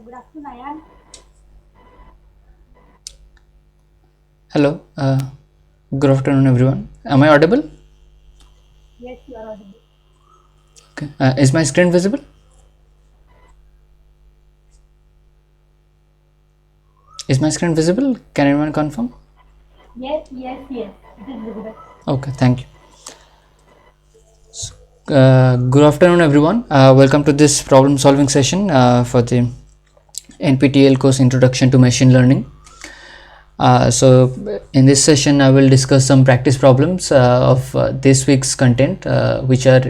Good afternoon, Ayan. Hello, good afternoon, everyone. Am I audible? Yes, you are audible. Okay. Is my screen visible? Is my screen visible? Can anyone confirm? Yes. It is visible. Okay, thank you. Good afternoon, everyone. Welcome to this problem solving session for the NPTEL course Introduction to Machine Learning. So, in this session, I will discuss some practice problems of this week's content, which are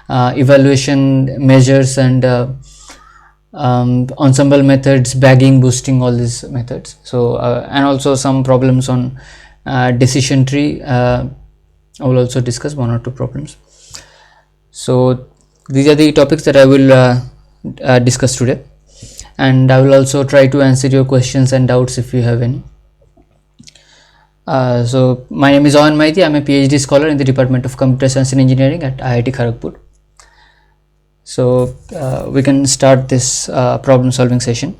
evaluation measures and ensemble methods, bagging, boosting, all these methods. So and also some problems on decision tree. I will also discuss one or two problems. So these are the topics that I will discuss today, and I will also try to answer your questions and doubts if you have any. So my name is Awan Maiti. I am a PhD scholar in the Department of Computer Science and Engineering at IIT Kharagpur. So we can start this problem solving session.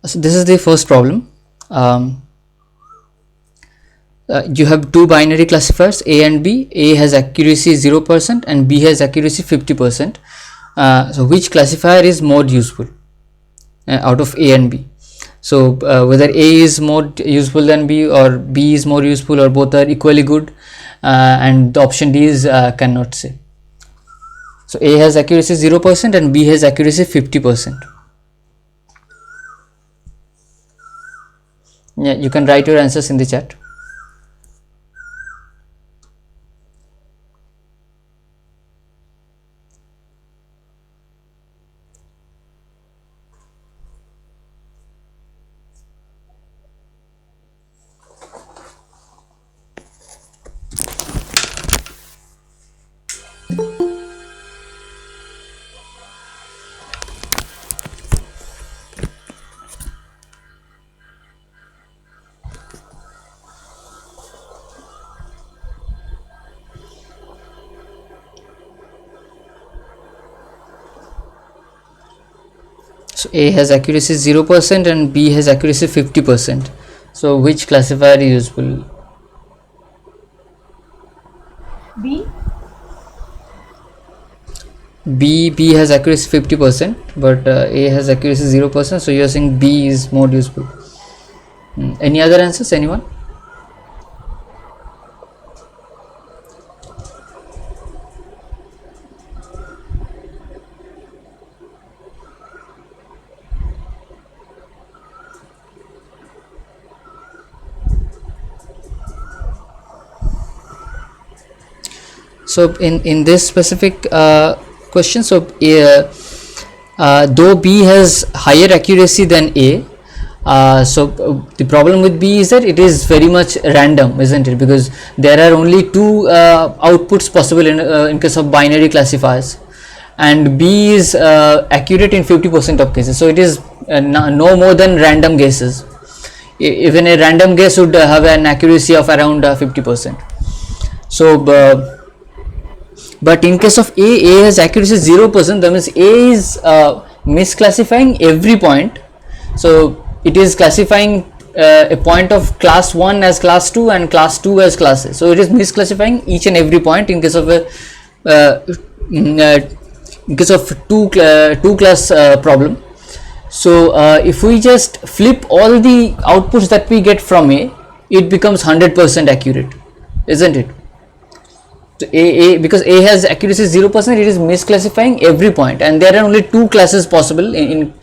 So this is the first problem. You have two binary classifiers A and B. A has accuracy 0% and B has accuracy 50%. So which classifier is more useful out of A and B? So whether A is more useful than B, or B is more useful, or both are equally good, and the option D is cannot say. So A has accuracy 0% and B has accuracy 50%. Yeah, you can write your answers in the chat. So A has accuracy 0% and B has accuracy 50%. So which classifier is useful? B. B has accuracy 50%, but A has accuracy 0%. So you are saying B is more useful. Any other answers? Anyone? So in this specific question, so though B has higher accuracy than A, the problem with B is that it is very much random, isn't it? Because there are only two outputs possible in case of binary classifiers, and B is accurate in 50% of cases. So it is no more than random guesses. Even a random guess would have an accuracy of around 50%. So but in case of A has accuracy 0%. That means A is misclassifying every point. So it is classifying a point of class 1 as class 2 and class 2 as class A. So it is misclassifying each and every point in case of a in case of two class problem. So if we just flip all the outputs that we get from A, it becomes 100% accurate, isn't it? So because A has accuracy 0%, it is misclassifying every point, and there are only two classes possible in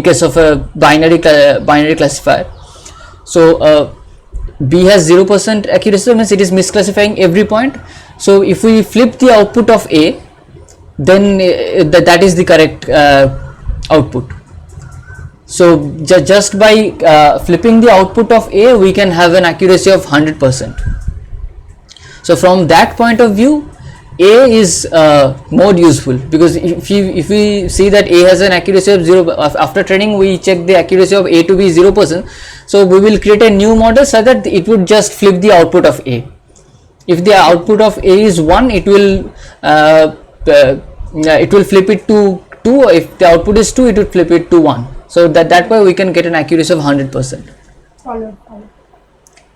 case of a binary classifier. So B has 0% accuracy, means it is misclassifying every point. So if we flip the output of A, then that is the correct output. So just by flipping the output of A, we can have an accuracy of 100%. So from that point of view, A is more useful, because if we see that A has an accuracy of 0, after training we check the accuracy of A to be 0%. So we will create a new model so that it would just flip the output of A. If the output of A is 1, it will it will flip it to 2. If the output is 2, it would flip it to 1. So that way we can get an accuracy of 100%. Followed.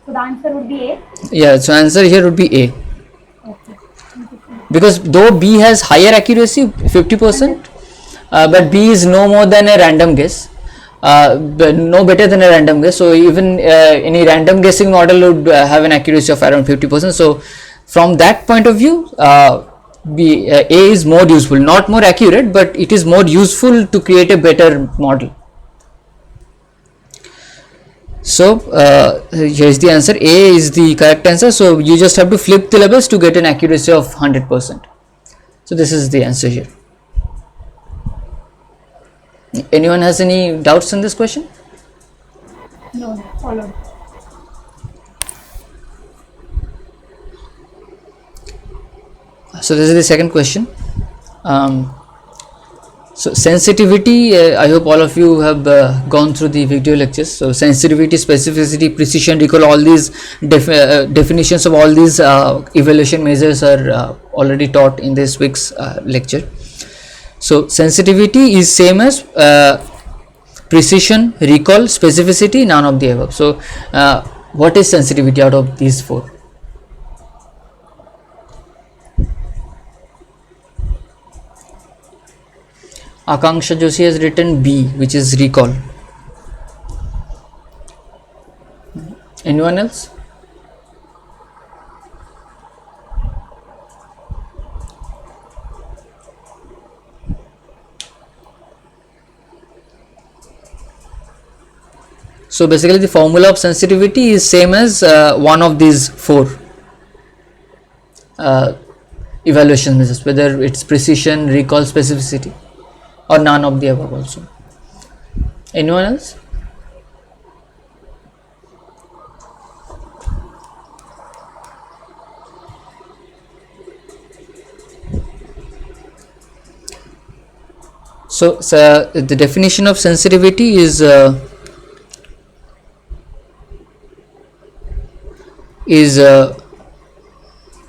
So the answer would be A. Yeah, so answer here would be A. Okay. Because though B has higher accuracy, 50%, but B is no more than a random guess, but no better than a random guess. So even any random guessing model would have an accuracy of around 50%. So from that point of view, A is more useful, not more accurate, but it is more useful to create a better model. So here is the answer. A is the correct answer. So you just have to flip the labels to get an accuracy of 100%. So this is the answer here. Anyone has any doubts on this question? No, followed. So this is the second question. So sensitivity, I hope all of you have gone through the video lectures. So sensitivity, specificity, precision, recall, all these definitions of all these evaluation measures are already taught in this week's lecture. So sensitivity is same as precision, recall, specificity, none of the above. So what is sensitivity out of these four? Akanksha Joshi has written B, which is recall. Anyone else? So basically the formula of sensitivity is same as one of these four evaluation measures, whether it's precision, recall, specificity, or none of the above also. Anyone else? So the definition of sensitivity is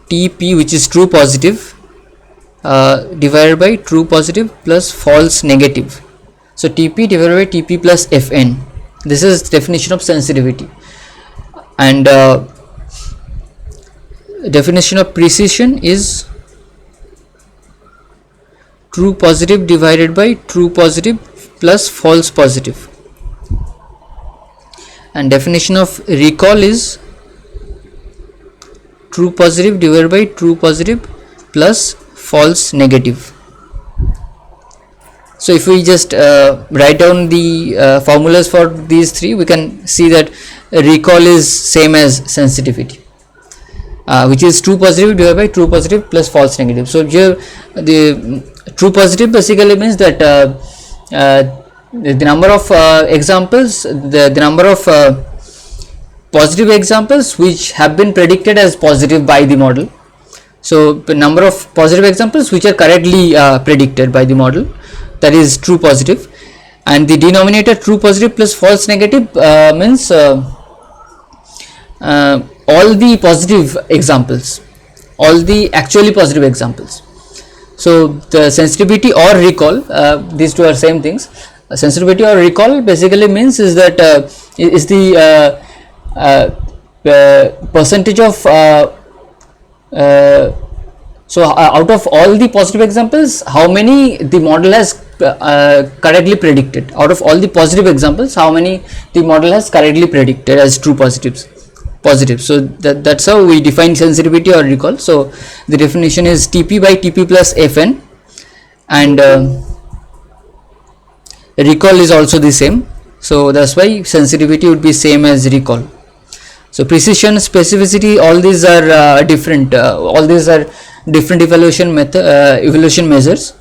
TP, which is true positive, divided by true positive plus false negative. So TP divided by TP plus Fn. This is definition of sensitivity. And definition of precision is true positive divided by true positive plus false positive. And definition of recall is true positive divided by true positive plus false negative. So if we just write down the formulas for these three, we can see that recall is same as sensitivity, which is true positive divided by true positive plus false negative. So here the true positive basically means that the number of examples, the number of positive examples which have been predicted as positive by the model. So the number of positive examples which are correctly predicted by the model, that is true positive. And the denominator true positive plus false negative means all the positive examples, all the actually positive examples. So the sensitivity or recall, these two are same things. Sensitivity or recall basically means is that is the percentage of so out of all the positive examples, how many the model has correctly predicted. Out of all the positive examples, how many the model has correctly predicted as true positives. So that's how we define sensitivity or recall. So the definition is TP by TP plus Fn, and recall is also the same. So that's why sensitivity would be same as recall. So precision, specificity, all these are different. All these are different evaluation method, evaluation measures,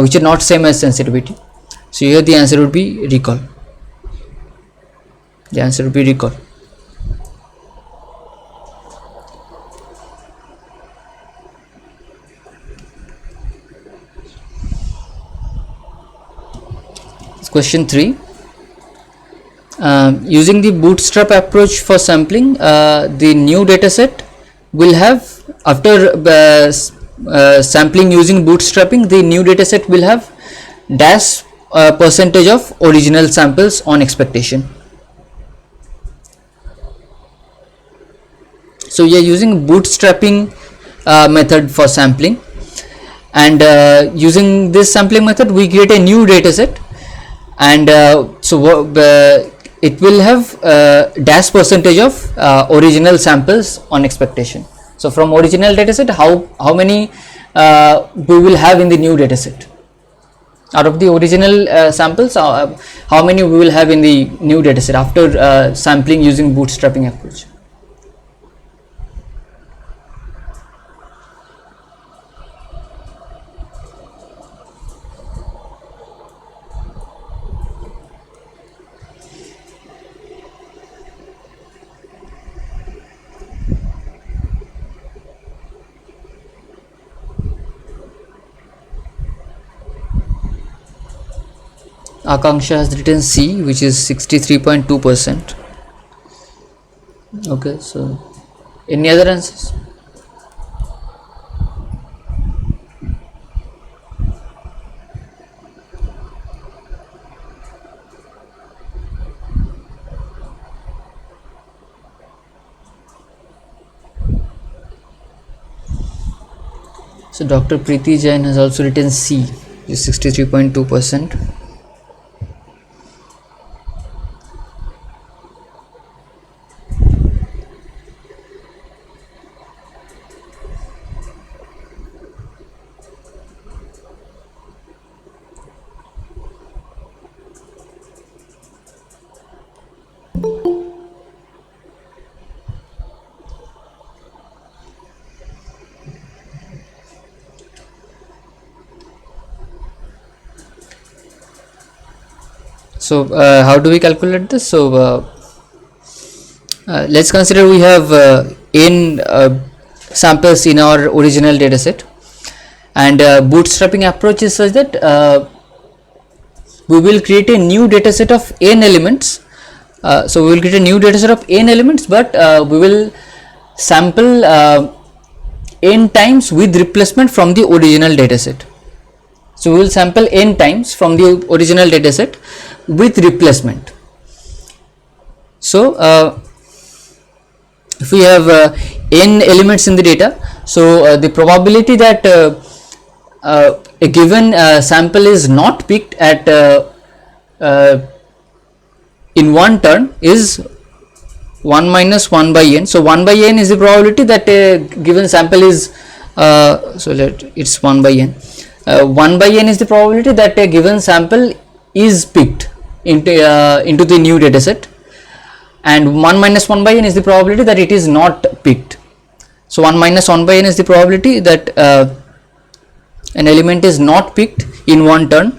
which are not same as sensitivity. So here the answer would be recall. The answer would be recall. Question 3. Using the bootstrap approach for sampling, the new dataset will have, after sampling using bootstrapping, the new dataset will have dash percentage of original samples on expectation. So we are using bootstrapping method for sampling, and using this sampling method we create a new dataset, and it will have dash percentage of original samples on expectation. So from original dataset, how many we will have in the new dataset. Out of the original samples, how many we will have in the new dataset after sampling using bootstrapping approach. Akanksha has written C, which is 63.2%. Okay, so any other answers? So Dr. Preeti Jain has also written C, which is 63.2%. So how do we calculate this? So let's consider we have n samples in our original dataset, and bootstrapping approach is such that we will create a new dataset of n elements. So we will create a new dataset of n elements, but we will sample n times with replacement from the original dataset. So we will sample n times from the original dataset with replacement. So if we have n elements in the data, so the probability that a given sample is not picked at in one turn is 1 minus 1 by n. So 1 by n is the probability that a given sample is it's 1 by n. 1 by n is the probability that a given sample is picked into the new dataset, and 1 minus 1 by n is the probability that it is not picked. So 1 minus 1 by n is the probability that an element is not picked in one turn,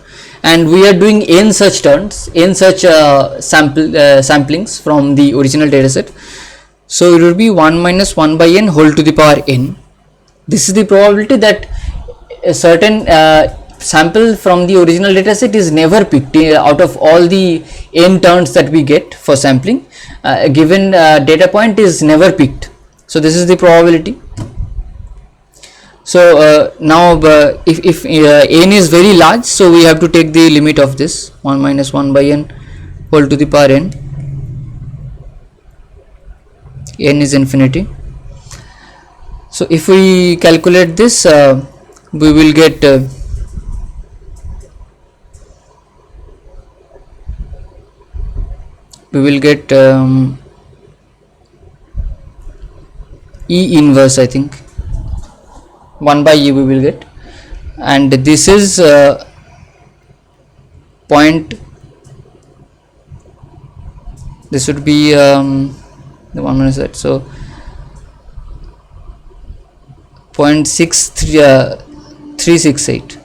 and we are doing n such turns, n such samplings from the original dataset. So it would be 1 minus 1 by n whole to the power n. This is the probability that a certain sample from the original dataset is never picked out of all the n turns that we get for sampling. A given data point is never picked. So this is the probability. So now if n is very large, so we have to take the limit of this 1 minus 1 by n whole to the power n. N is infinity. So if we calculate this, we will get E inverse, I think 1 by E we will get, and this is point, this would be the 1 minus that, so 0.6368.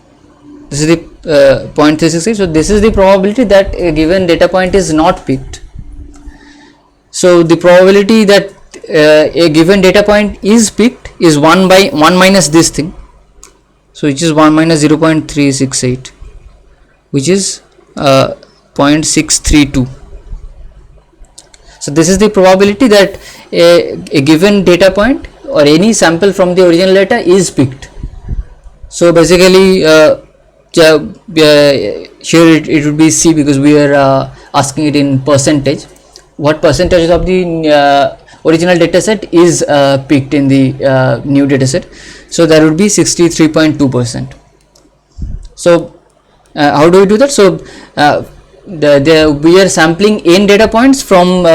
This is the 0.368. So this is the probability that a given data point is not picked. So the probability that a given data point is picked is 1 by 1 minus this thing, so which is 1 minus 0.368, which is 0.632. So this is the probability that a given data point or any sample from the original data is picked. So basically, here it would be C, because we are asking it in percentage. What percentage of the original dataset is picked in the new dataset? So that would be 63.2%. So how do we do that? So we are sampling n data points from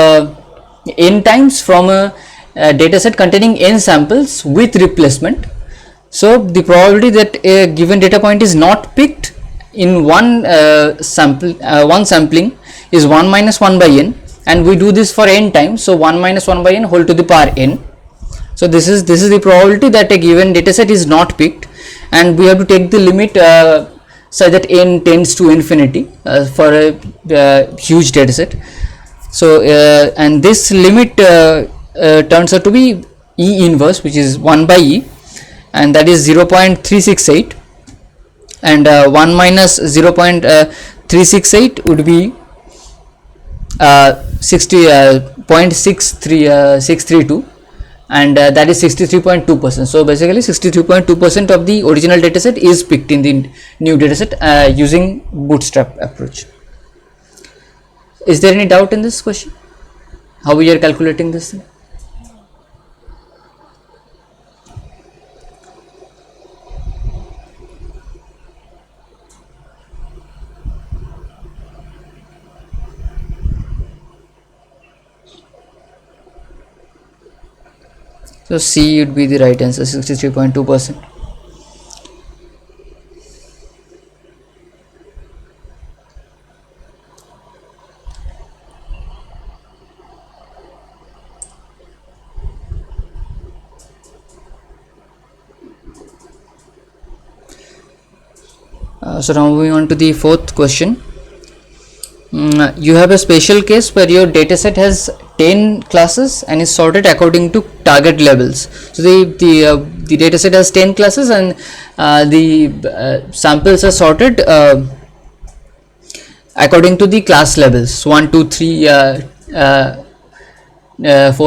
n times from a dataset containing n samples with replacement. So the probability that a given data point is not picked in one one sampling is 1 minus 1 by n, and we do this for n times. So 1 minus 1 by n whole to the power n. So this is the probability that a given dataset is not picked, and we have to take the limit such that n tends to infinity for a huge dataset. So and this limit turns out to be E inverse, which is 1 by E, and that is 0.368, and 1 minus 0.368 would be 60.632, and that is 63.2%. So basically 63.2% of the original dataset is picked in the new dataset using bootstrap approach. Is there any doubt in this question, how we are calculating this thing? So C would be the right answer, 63.2%. So now moving on to the fourth question. You have a special case where your dataset has 10 classes and is sorted according to target levels. So the dataset has 10 classes, and the samples are sorted according to the class levels 1, 2, 3, 4,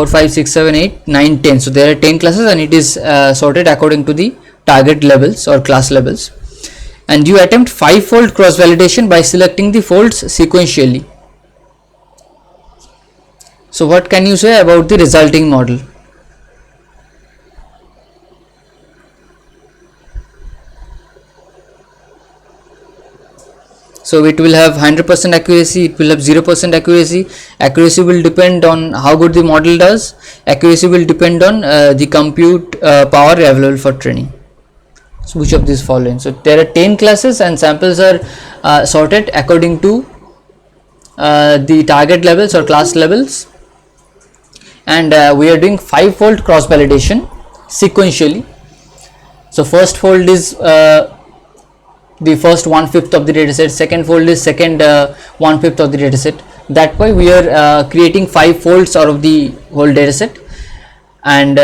5, 6, 7, 8, 9, 10. So there are 10 classes, and it is sorted according to the target levels or class levels. And you attempt 5-fold cross validation by selecting the folds sequentially. So what can you say about the resulting model? So it will have 100% accuracy, it will have 0% accuracy. Accuracy will depend on how good the model does. Accuracy will depend on the compute power available for training. So which of these following? So there are 10 classes and samples are sorted according to the target levels or class levels, and we are doing 5-fold cross validation sequentially. So first fold is the first 1/5 of the dataset, second fold is second 1/5 of the dataset. That way we are creating 5 folds out of the whole dataset, and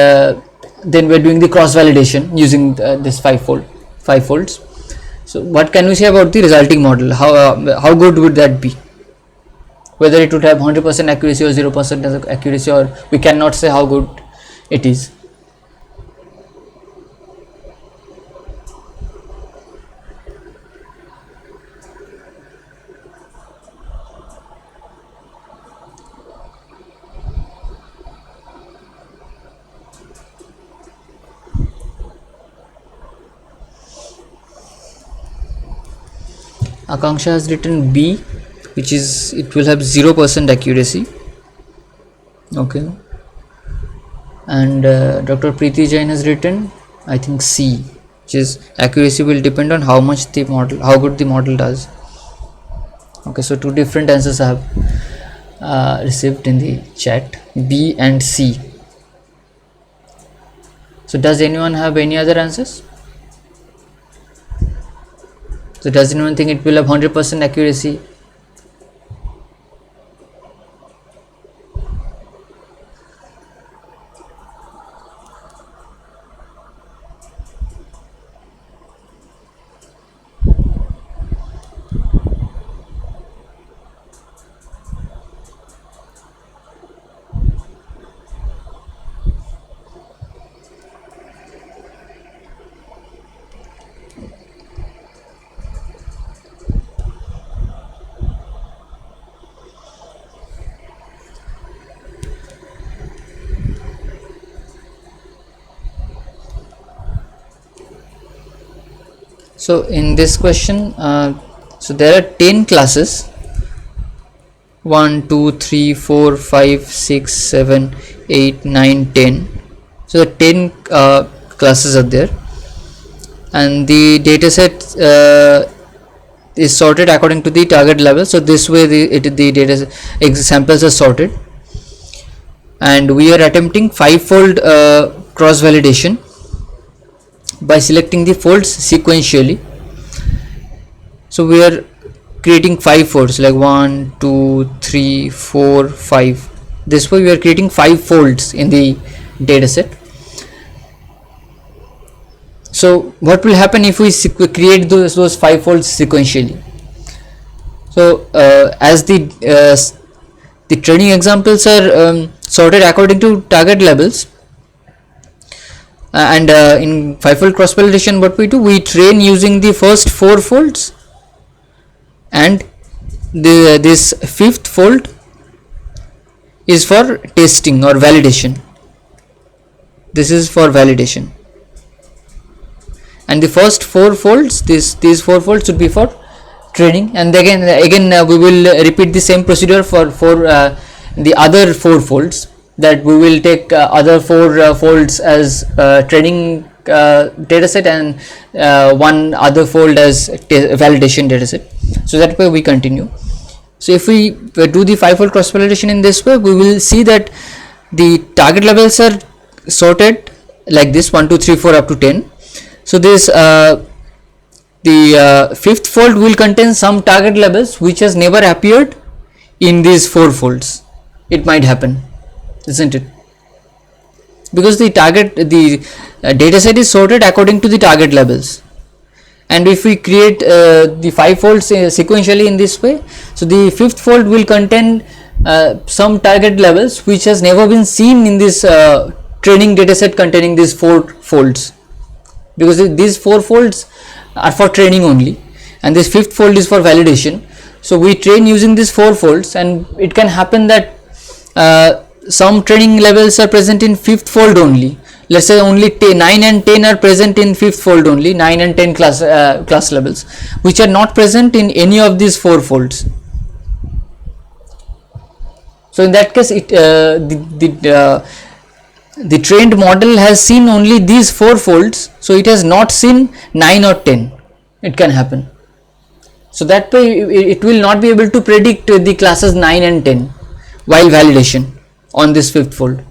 then we are doing the cross validation using this 5 folds. So what can we say about the resulting model? How good would that be? Whether it would have 100% accuracy or 0% accuracy, or we cannot say how good it is. Akanksha has written B, which is it will have 0% accuracy. Okay, and Dr. Preeti Jain has written, I think, C, which is accuracy will depend on how much the model, how good the model does. Okay, so 2 different answers I have received in the chat, B and C. So does anyone have any other answers? So does anyone think it will have 100% accuracy? So in this question, so there are 10 classes, 1 2 3 4 5 6 7 8 9 10. So the 10 classes are there, and the data set is sorted according to the target level. So this way the data samples are sorted, and we are attempting 5-fold cross validation by selecting the folds sequentially. So we are creating 5 folds, like 1 2 3 4 5. This way we are creating 5 folds in the data set. So what will happen if we create those 5 folds sequentially? So as the training examples are sorted according to target levels, and in 5-fold cross validation, what we do, we train using the first 4 folds, and this 5th fold is for testing or validation. This is for validation, and the first 4 folds, these 4 folds should be for training, and again we will repeat the same procedure for the other 4 folds, that we will take other 4 folds as training data set, and one other fold as validation data set. So that way we continue. So if we do the 5-fold cross validation in this way, we will see that the target levels are sorted like this, 1 2 3 4 up to 10. So this the 5th fold will contain some target levels which has never appeared in these 4 folds. It might happen, isn't it? Because the data set is sorted according to the target levels, and if we create the 5 folds sequentially in this way, so the 5th fold will contain some target levels which has never been seen in this training data set containing these 4 folds, because these 4 folds are for training only, and this 5th fold is for validation. So we train using these 4 folds, and it can happen that some training levels are present in 5th fold only. Let's say only 9 and 10 are present in 5th fold only, 9 and 10 class levels, which are not present in any of these 4 folds. So in that case, the trained model has seen only these 4 folds, so it has not seen 9 or 10. It can happen. So that way it will not be able to predict the classes 9 and 10 while validation on this 5th fold.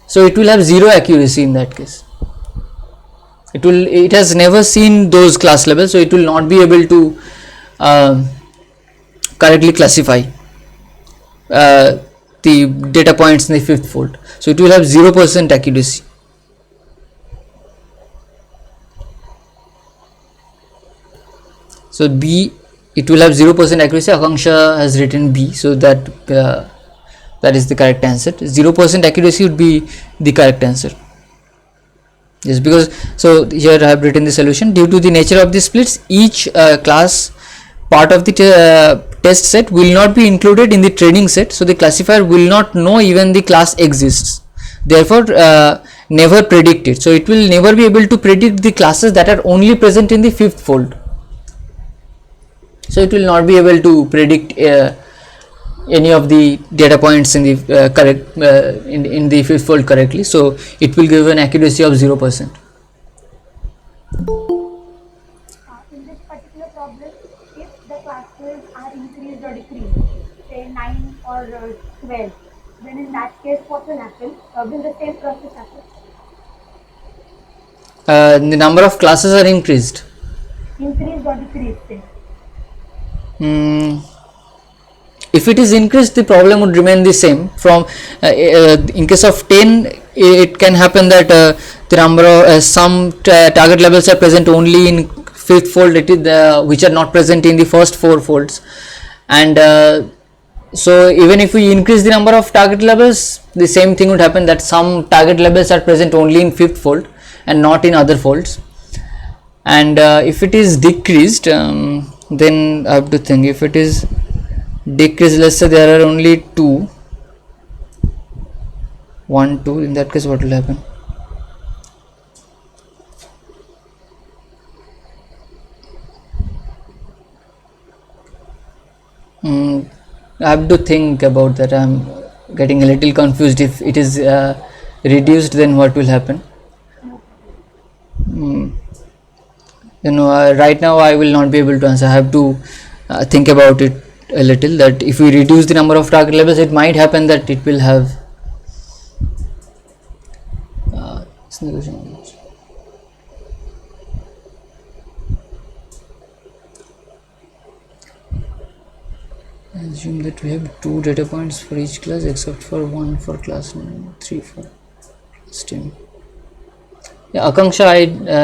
So it will have 0 accuracy in that case. It has never seen those class levels, so it will not be able to correctly classify the data points in the 5th fold. So it will have 0% accuracy. So B, it will have 0% accuracy. Akanksha has written B, so that is the correct answer. 0% accuracy would be the correct answer. Yes, because so here I have written the solution. Due to the nature of the splits, each class part of the test set will not be included in the training set, so the classifier will not know even the class exists, therefore never predict it. So it will never be able to predict the classes that are only present in the 5th fold. So it will not be able to predict any of the data points in the correct in the 5th fold correctly. So it will give an accuracy of 0%. In this particular problem, if the classes are increased or decreased, say 9 or 12, then in that case what will happen? Will the same process happen? The number of classes are increased. Increased or decreased, say. If it is increased, the problem would remain the same. From in case of 10, it can happen that the number of some target levels are present only in 5th fold, which are not present in the first 4 folds, and so even if we increase the number of target levels, the same thing would happen, that some target levels are present only in 5th fold and not in other folds. And if it is decreased, then I have to think. If it is decreased, let's say there are only 2, 1 2, in that case what will happen? Mm, I have to think about that. I'm getting a little confused. If it is reduced, then what will happen? Mm, right now I will not be able to answer. I have to think about it a little. That if we reduce the number of target levels, it might happen that it will have. Uh, Assume that we have two data points for each class except for one for class 9, 3 for class 10. Yeah, Akanksha,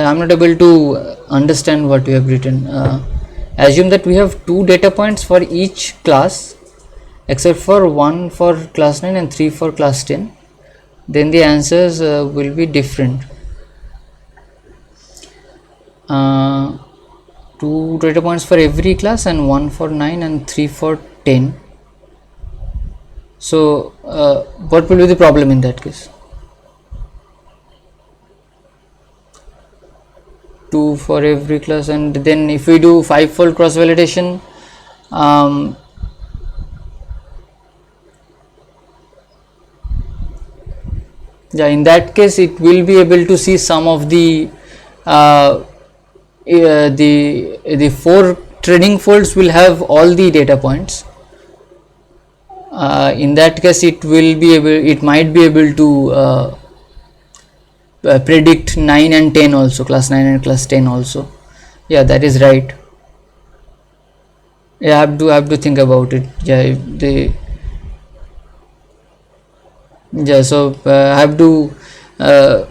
I'm not able to understand what you have written. Assume that we have two data points for each class except for one for class 9 and 3 for class 10. Then the answers will be different. Uh, two data points for every class and one for 9 and 3 for 10. So, what will be the problem in that case? Two for every class, and then if we do five-fold cross validation, um, yeah, in that case it will be able to see some of uh, the four training folds will have all the data points. In that case it might be able to predict 9 and 10 also, class 9 and class 10 also. Yeah, that is right. Yeah, I have to think about it. Yeah, they yeah, so I have to uh,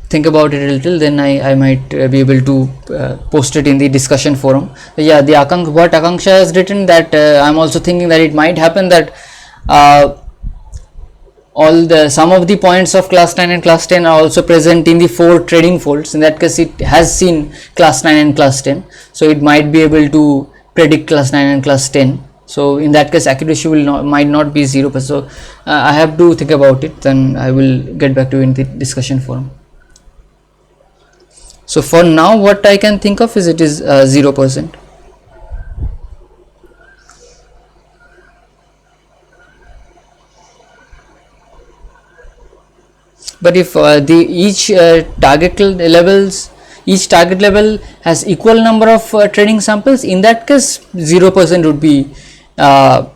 think about it a little, then I might be able to post it in the discussion forum. Yeah, the what Akanksha has written, that I'm also thinking that it might happen that uh, all the some of the points of class 9 and class 10 are also present in the four trading folds. In that case it has seen class 9 and class 10, so it might be able to predict class 9 and class 10. So in that case accuracy will not might not be 0%. So I have to think about it, then I will get back to you in the discussion forum. So for now what I can think of is it is 0%. But if the each target level has equal number of training samples, in that case 0% would be uh,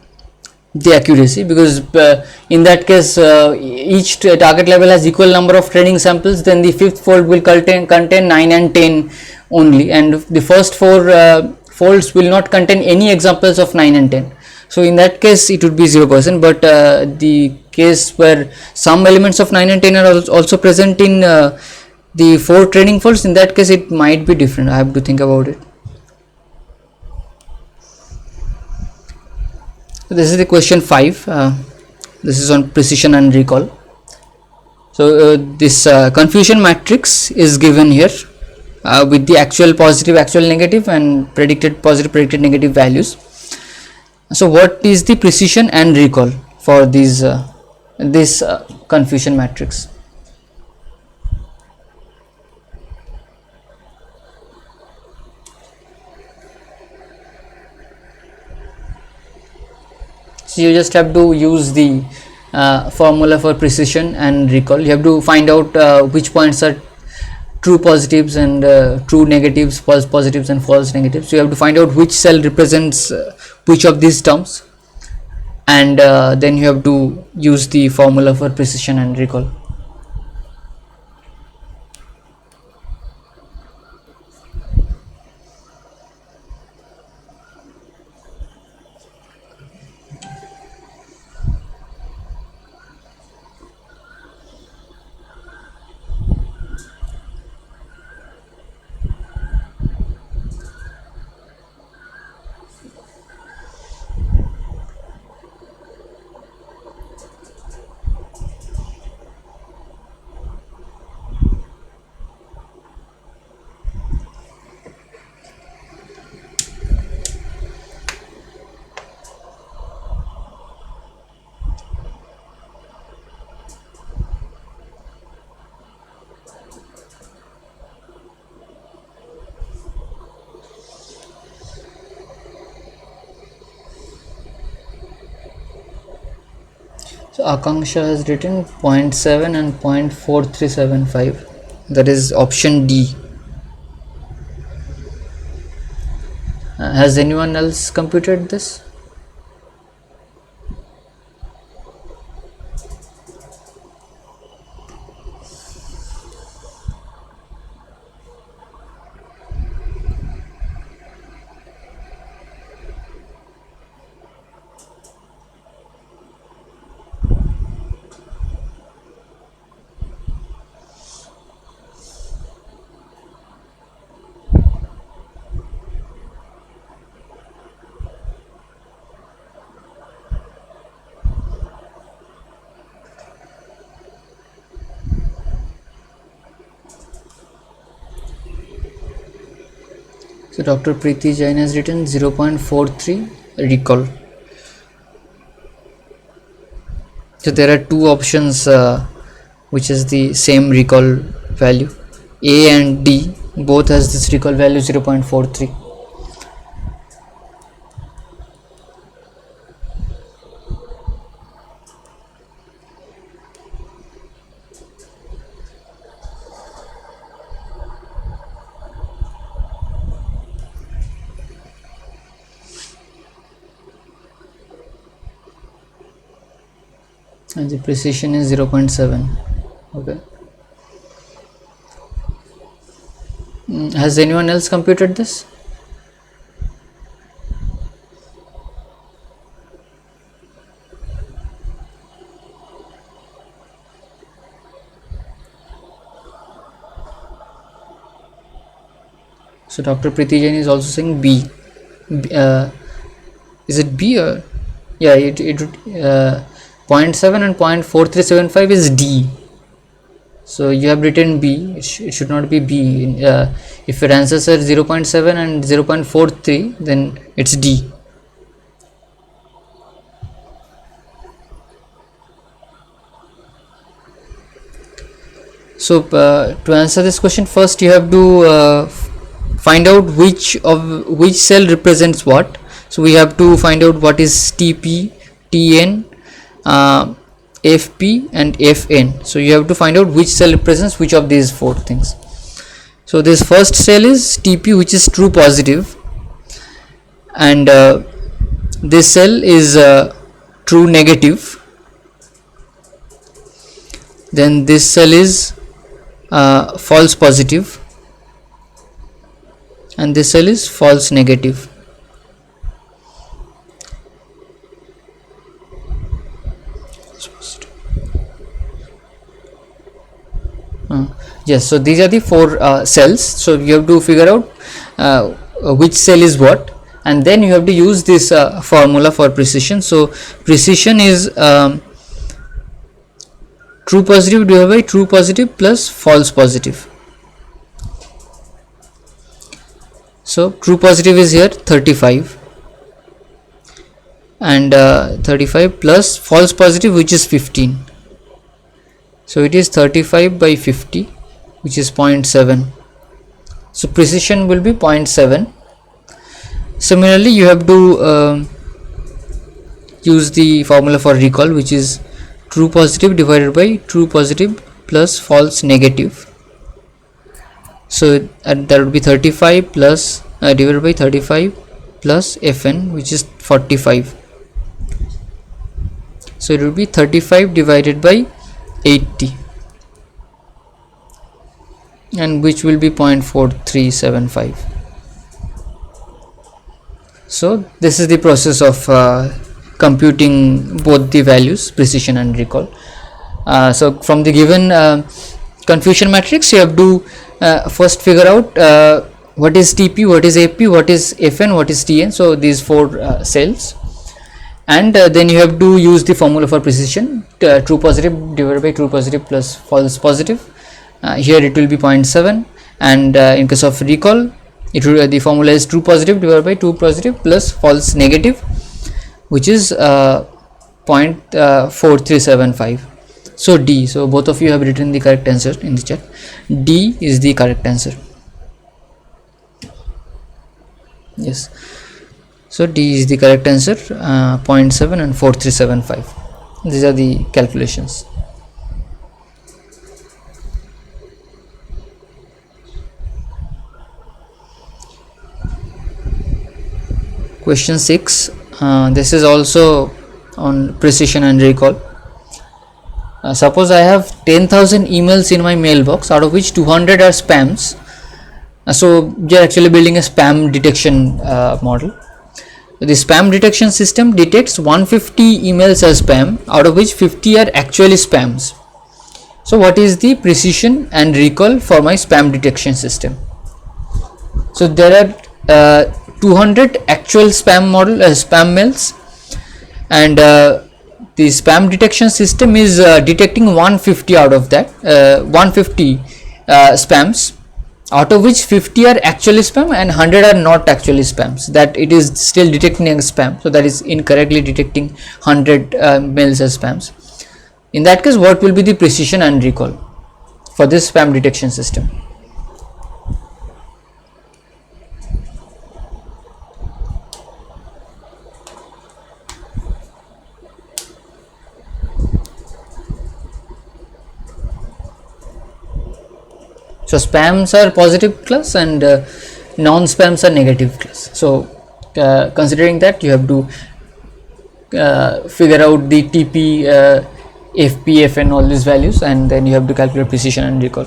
the accuracy, because in that case each target level has equal number of training samples, then the fifth fold will contain 9 and 10 only, and the first four folds will not contain any examples of 9 and 10. So in that case it would be 0%. But the case where some elements of 9 and 10 are also present in the four training folds, in that case it might be different. I have to think about it. So this is the question 5. This is on precision and recall. So this confusion matrix is given here with the actual positive, actual negative, and predicted positive, predicted negative values. So what is the precision and recall for these this confusion matrix? So you just have to use the formula for precision and recall. You have to find out which points are true positives and true negatives, false positives and false negatives. So you have to find out which cell represents which of these terms, and then you have to use the formula for precision and recall. So Akanksha has written 0.7 and 0.4375. That is option D. Has anyone else computed this? So Dr. Preeti Jain has written 0.43 recall. So there are two options which is the same recall value. A and D both has this recall value 0.43. And the precision is 0.7. Okay. Has anyone else computed this? So Dr. Preeti Jain is also saying B. Is it B or yeah? It 0.7 and 0.4375 is D. So you have written B. It should not be B. If your answers are 0.7 and 0.43, then it's D. So to answer this question, first you have to find out which cell represents what. So we have to find out what is TP, TN, FP and FN. So you have to find out which cell represents which of these four things. So this first cell is TP, which is true positive, and this cell is true negative. Then this cell is false positive, and this cell is false negative. Yes, so these are the four cells. So you have to figure out which cell is what, and then you have to use this formula for precision. So precision is true positive divided by true positive plus false positive. So true positive is here 35, and 35 plus false positive, which is 15. So it is 35 by 50, which is 0.7. So precision will be 0.7. Similarly, you have to use the formula for recall, which is true positive divided by true positive plus false negative. So that would be 35 plus divided by 35 plus Fn, which is 45. So it would be 35 divided by 80, and which will be 0.4375. So this is the process of computing both the values, precision and recall. So from the given confusion matrix, you have to first figure out what is TP, what is AP, what is Fn, what is Tn. So these four cells, and then you have to use the formula for precision, true positive divided by true positive plus false positive. Here it will be 0.7, and in case of recall, it will, the formula is true positive divided by true positive plus false negative, which is 0.4375. So D. So both of you have written the correct answer in the chat. D is the correct answer. Yes. So D is the correct answer, 0.7 and 4375. These are the calculations. Question 6. This is also on precision and recall. Suppose I have 10,000 emails in my mailbox, out of which 200 are spams. So we are actually building a spam detection model. The spam detection system detects 150 emails as spam, out of which 50 are actually spams. So what is the precision and recall for my spam detection system? So there are 200 actual spam mails, and the spam detection system is detecting 150 out of that 150 spams, out of which 50 are actually spam and 100 are not actually spams, that it is still detecting as spam, so that is incorrectly detecting 100 mails as spams. In that case, what will be the precision and recall for this spam detection system? So spams are positive class and non-spams are negative class. So considering that, you have to figure out the TP, FP, and all these values, and then you have to calculate precision and recall.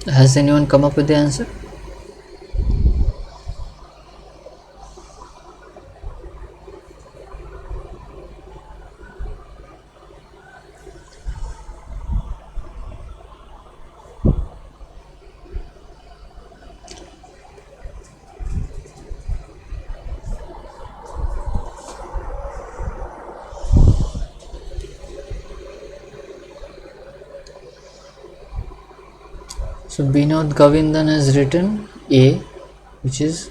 Has anyone come up with the answer? So Binod Govindan has written A, which is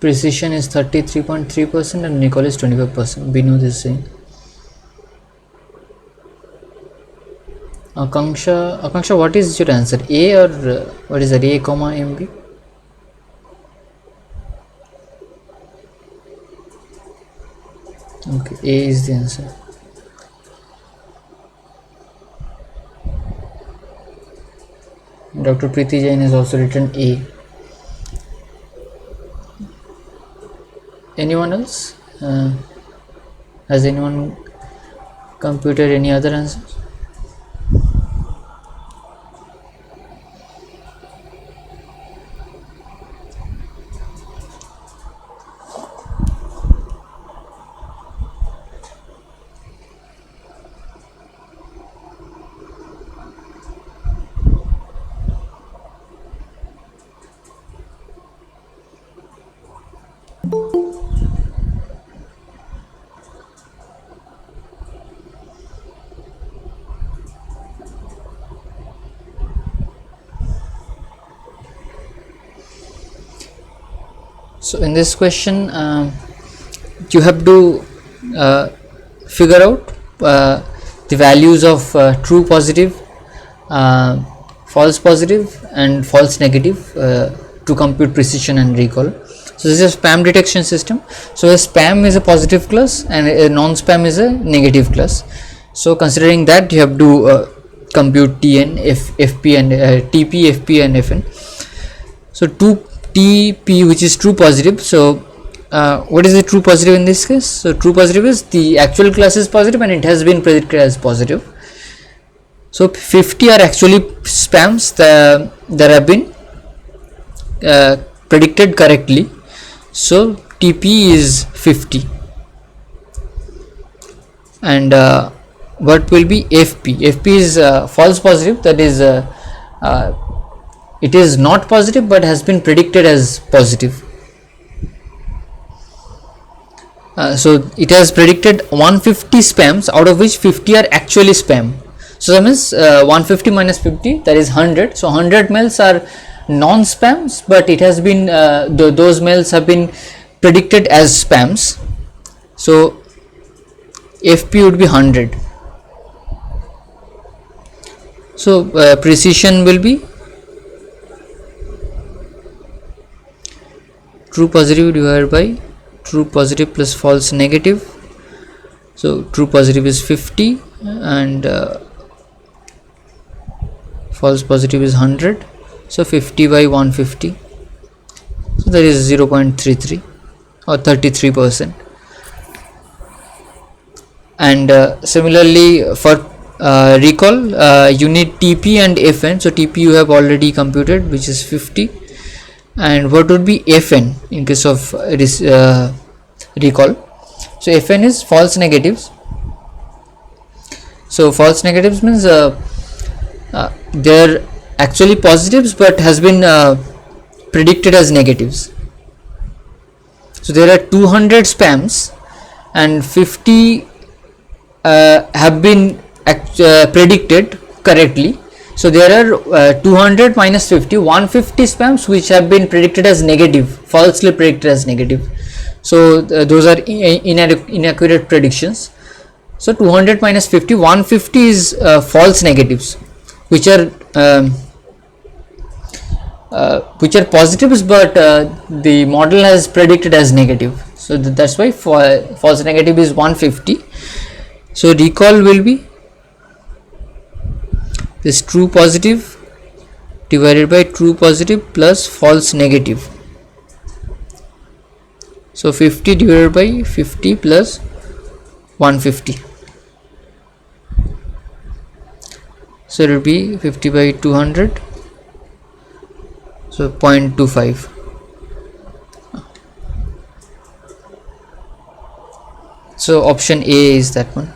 precision is 33.3% and recall is 25%. Binod is saying. Akanksha, what is your answer? A or what is that? A comma MB? Okay, A is the answer. Dr. Preeti Jain has also written A. Anyone else? Has anyone computed any other answers? So in this question, you have to figure out the values of true positive, false positive, and false negative to compute precision and recall. So this is a spam detection system. So a spam is a positive class and a non-spam is a negative class. So considering that, you have to compute Tn, Fp and Tp, Fp and Fn. So 2 Tp, which is true positive. So what is the true positive in this case? So true positive is the actual class is positive and it has been predicted as positive. So 50 are actually spams that have been predicted correctly. So TP is 50 and what will be FP? FP is false positive, that is it is not positive but has been predicted as positive. So it has predicted 150 spams, out of which 50 are actually spam. So that means 150 minus 50, that is 100. So 100 mails are non-spams, but it has been those mails have been predicted as spams. So FP would be 100. So precision will be true positive divided by true positive plus false negative. So true positive is 50 and false positive is 100. So 50 by 150, so that is 0.33 or 33%. And similarly for recall, you need TP and Fn. So TP you have already computed, which is 50. And what would be Fn in case of recall? So Fn is false negatives. So false negatives means they're actually positives but has been predicted as negatives. So there are 200 spams and 50 have been predicted correctly. So there are 200 minus 50, 150 spams which have been predicted as negative, falsely predicted as negative. So those are inaccurate predictions. So 200 minus 50, 150 is false negatives, which are positives, but the model has predicted as negative. So that's why false negative is 150. So recall will be this true positive divided by true positive plus false negative. So 50 divided by 50 plus 150. So it will be 50 by 200. So 0.25. So option A is that one.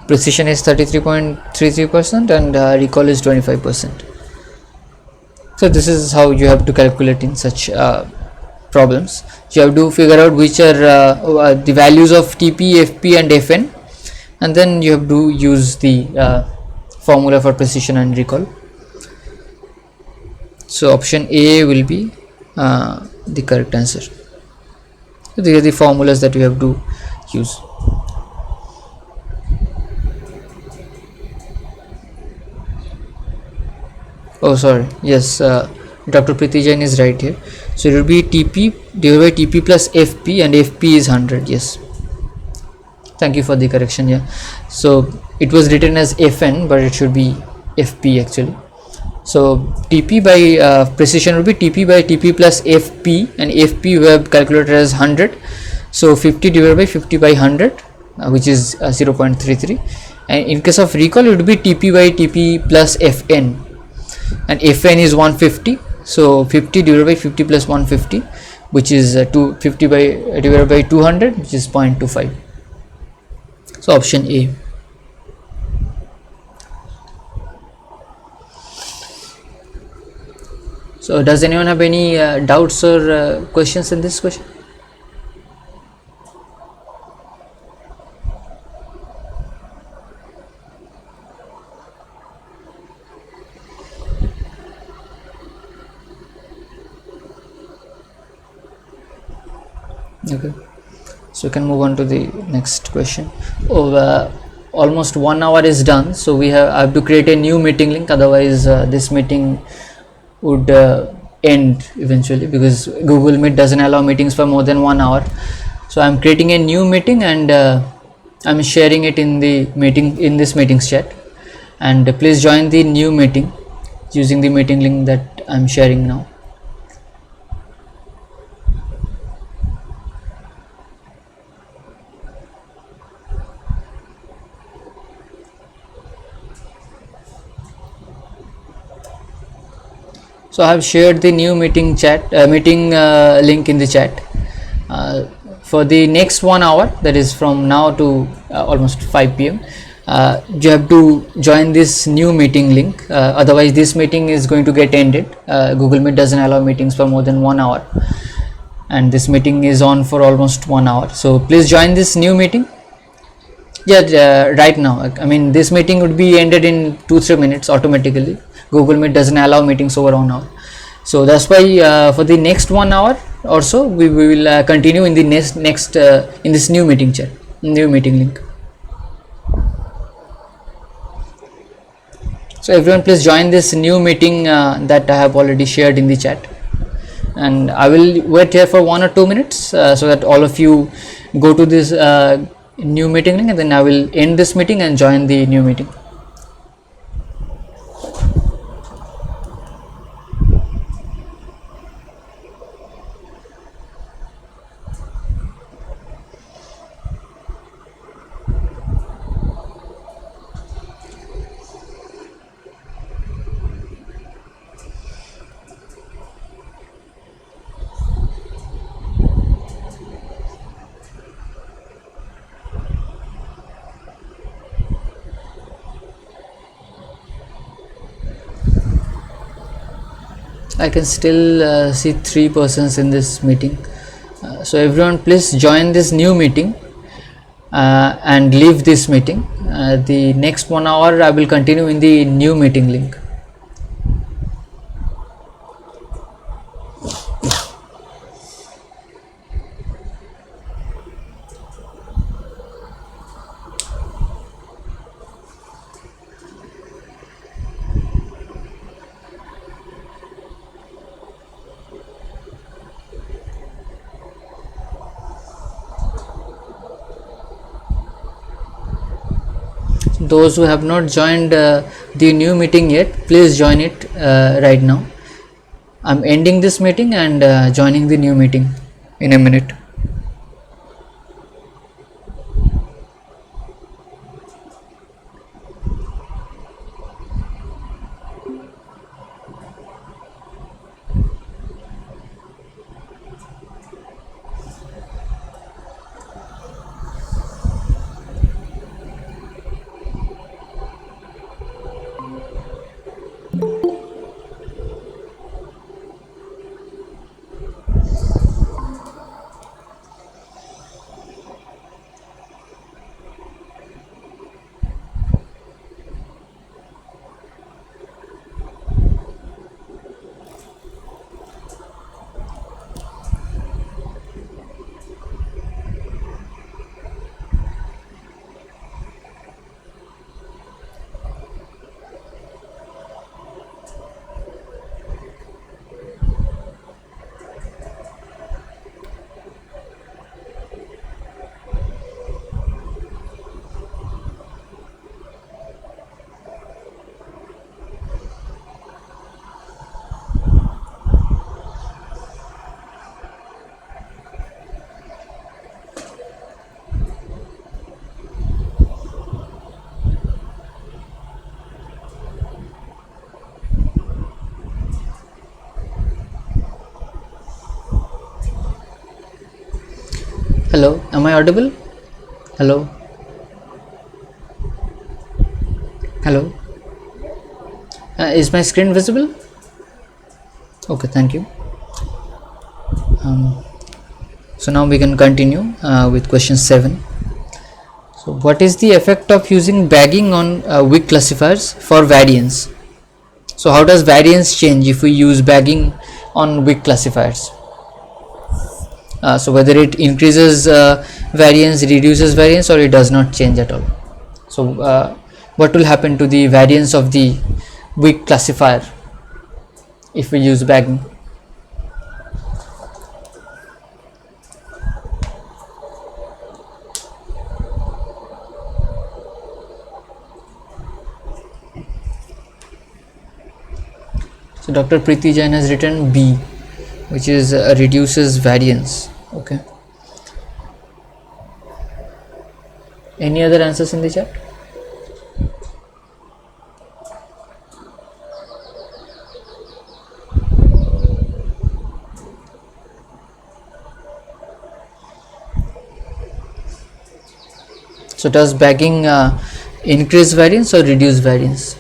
Precision is 33.33% and recall is 25%. So this is how you have to calculate in such problems. You have to figure out which are the values of TP, FP and Fn, and then you have to use the formula for precision and recall. So option A will be the correct answer. So these are the formulas that you have to use. Oh sorry, yes, Dr. Preeti Jain is right here. So it will be TP divided by TP plus FP, and FP is 100. Yes, thank you for the correction. Yeah, so it was written as Fn but it should be FP actually. So TP by precision will be TP by TP plus FP, and FP we have calculated as 100. So 50 divided by 50 by 100, which is 0.33. And in case of recall, it would be TP by TP plus Fn, and Fn is 150. So 50 divided by 50 plus 150, which is 250 by divided by 200, which is 0.25. So option A. So does anyone have any doubts or questions in this question? Okay, so we can move on to the next question. Almost 1 hour is done, so I have to create a new meeting link, otherwise this meeting would end eventually, because Google Meet doesn't allow meetings for more than 1 hour. So I'm creating a new meeting, and I'm sharing it in the meeting, in this meetings chat, and please join the new meeting using the meeting link that I'm sharing now. So I have shared the new meeting chat meeting link in the chat. For the next 1 hour, that is from now to almost 5 p.m., you have to join this new meeting link, otherwise this meeting is going to get ended. Google Meet doesn't allow meetings for more than 1 hour, and this meeting is on for almost 1 hour. So please join this new meeting. Yeah, right now, I mean, this meeting would be ended in 2-3 minutes automatically. Google Meet doesn't allow meetings over 1 hour, so that's why for the next 1 hour or so we will continue in the next in this new meeting chat, new meeting link. So everyone, please join this new meeting that I have already shared in the chat, and I will wait here for 1 or 2 minutes so that all of you go to this new meeting link, and then I will end this meeting and join the new meeting. I can still see 3 persons in this meeting. So everyone, please join this new meeting and leave this meeting. The next 1 hour I will continue in the new meeting link. Those who have not joined the new meeting yet, please join it right now. I'm ending this meeting and joining the new meeting in a minute. Hello, am I audible? Hello? Hello? Is my screen visible? Okay, thank you. So now we can continue with question 7. So what is the effect of using bagging on weak classifiers for variance? So how does variance change if we use bagging on weak classifiers? So whether it increases variance, reduces variance, or it does not change at all. So what will happen to the variance of the weak classifier if we use bagging? So Dr. Preeti Jain has written B, which is reduces variance. Okay. Any other answers in the chat? So does bagging increase variance or reduce variance?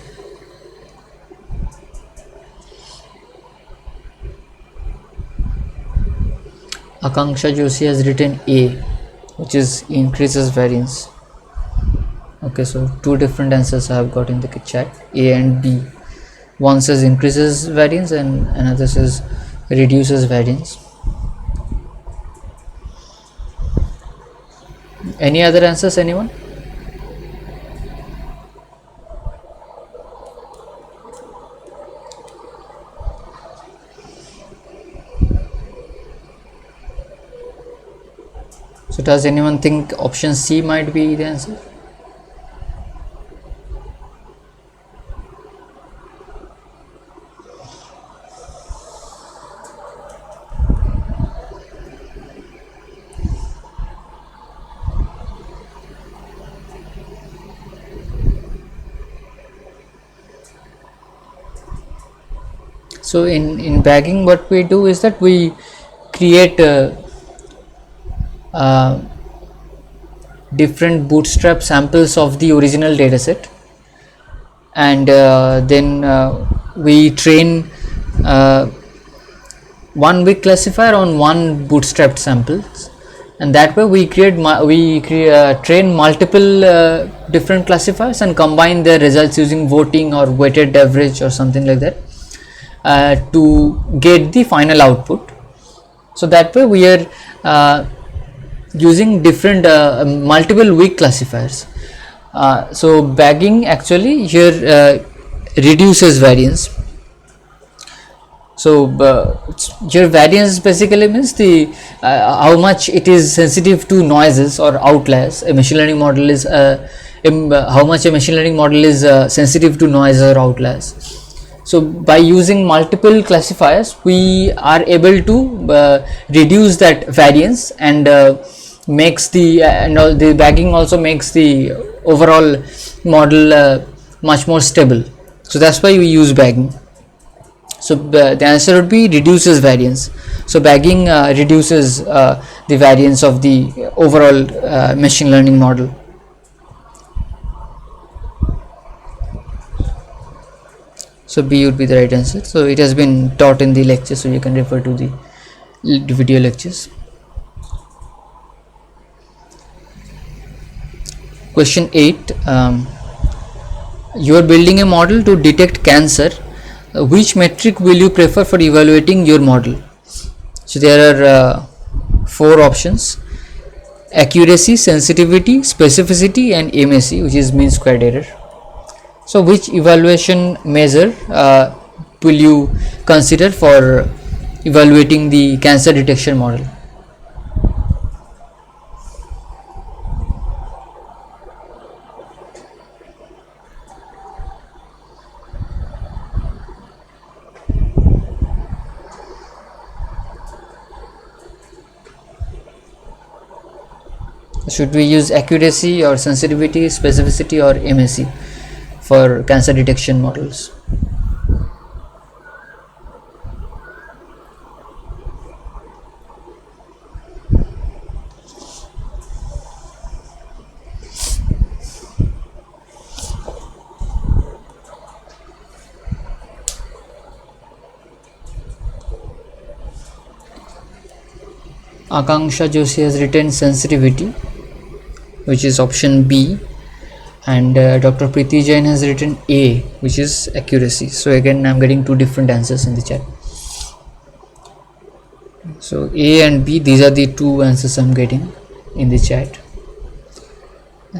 Akanksha Joshi has written A, which is increases variance. Okay, so two different answers I have got in the chat, A and B. One says increases variance and another says reduces variance. Any other answers, anyone? So does anyone think option C might be the answer? So in bagging, what we do is that we create uh, different bootstrap samples of the original dataset, and then we train uh, one big classifier on one bootstrapped samples, and that way we train multiple different classifiers and combine their results using voting or weighted average or something like that to get the final output. So that way we are using different multiple weak classifiers. So bagging actually here reduces variance. So your variance basically means the how much it is sensitive to noises or outliers. A machine learning model is how much a machine learning model is sensitive to noise or outliers. So by using multiple classifiers, we are able to reduce that variance, and makes the and all the bagging also makes the overall model much more stable. So that's why we use bagging. So the answer would be reduces variance. So bagging reduces the variance of the overall machine learning model. So B would be the right answer. So it has been taught in the lecture, so you can refer to the video lectures. Question 8. You are building a model to detect cancer. Which metric will you prefer for evaluating your model? So there are four options: accuracy, sensitivity, specificity, and MSE, which is mean squared error. So which evaluation measure will you consider for evaluating the cancer detection model? Should we use accuracy or sensitivity, specificity, or MSE for cancer detection models? Akanksha Joshi has written sensitivity, which is option B, and Dr. Preeti Jain has written A, which is accuracy. So again, I'm getting two different answers in the chat. So A and B, these are the two answers I'm getting in the chat.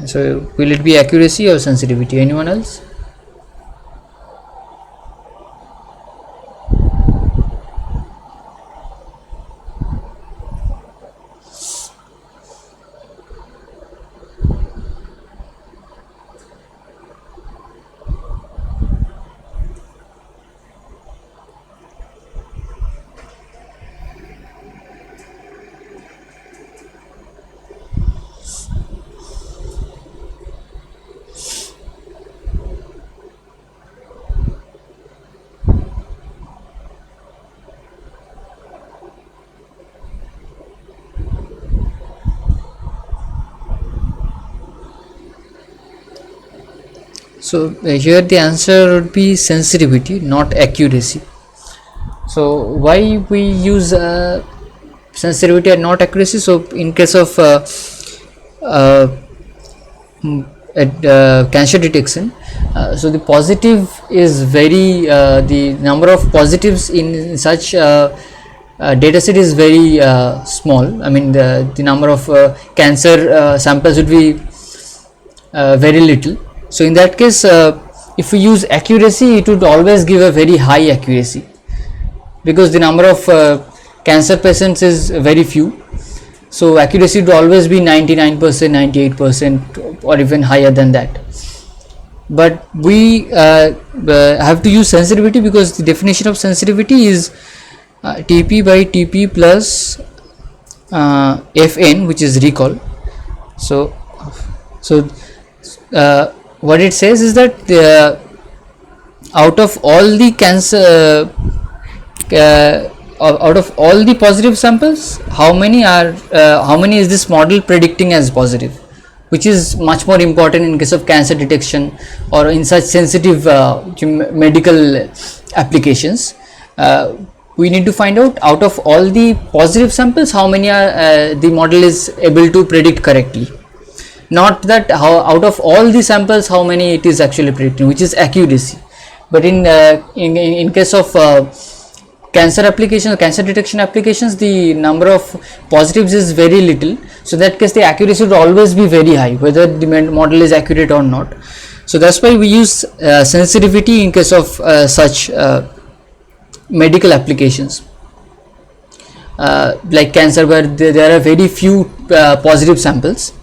So will it be accuracy or sensitivity? Anyone else? So here the answer would be sensitivity, not accuracy. So why we use sensitivity and not accuracy? So in case of uh, cancer detection, so the positive is very the number of positives in such data set is very small. I mean the number of cancer samples would be very little. So in that case, if we use accuracy, it would always give a very high accuracy, because the number of cancer patients is very few. So accuracy would always be 99%, 98%, or even higher than that. But we have to use sensitivity, because the definition of sensitivity is TP by TP plus Fn, which is recall. So what it says is that out of all the cancer out of all the positive samples, how many is this model predicting as positive, which is much more important in case of cancer detection or in such sensitive medical applications. We need to find out of all the positive samples, how many are the model is able to predict correctly, not that how out of all the samples how many it is actually predicting, which is accuracy. But in case of cancer applications, cancer detection applications, the number of positives is very little, so that case the accuracy would always be very high, whether the model is accurate or not. So that's why we use sensitivity in case of such medical applications like cancer, where there are very few positive samples.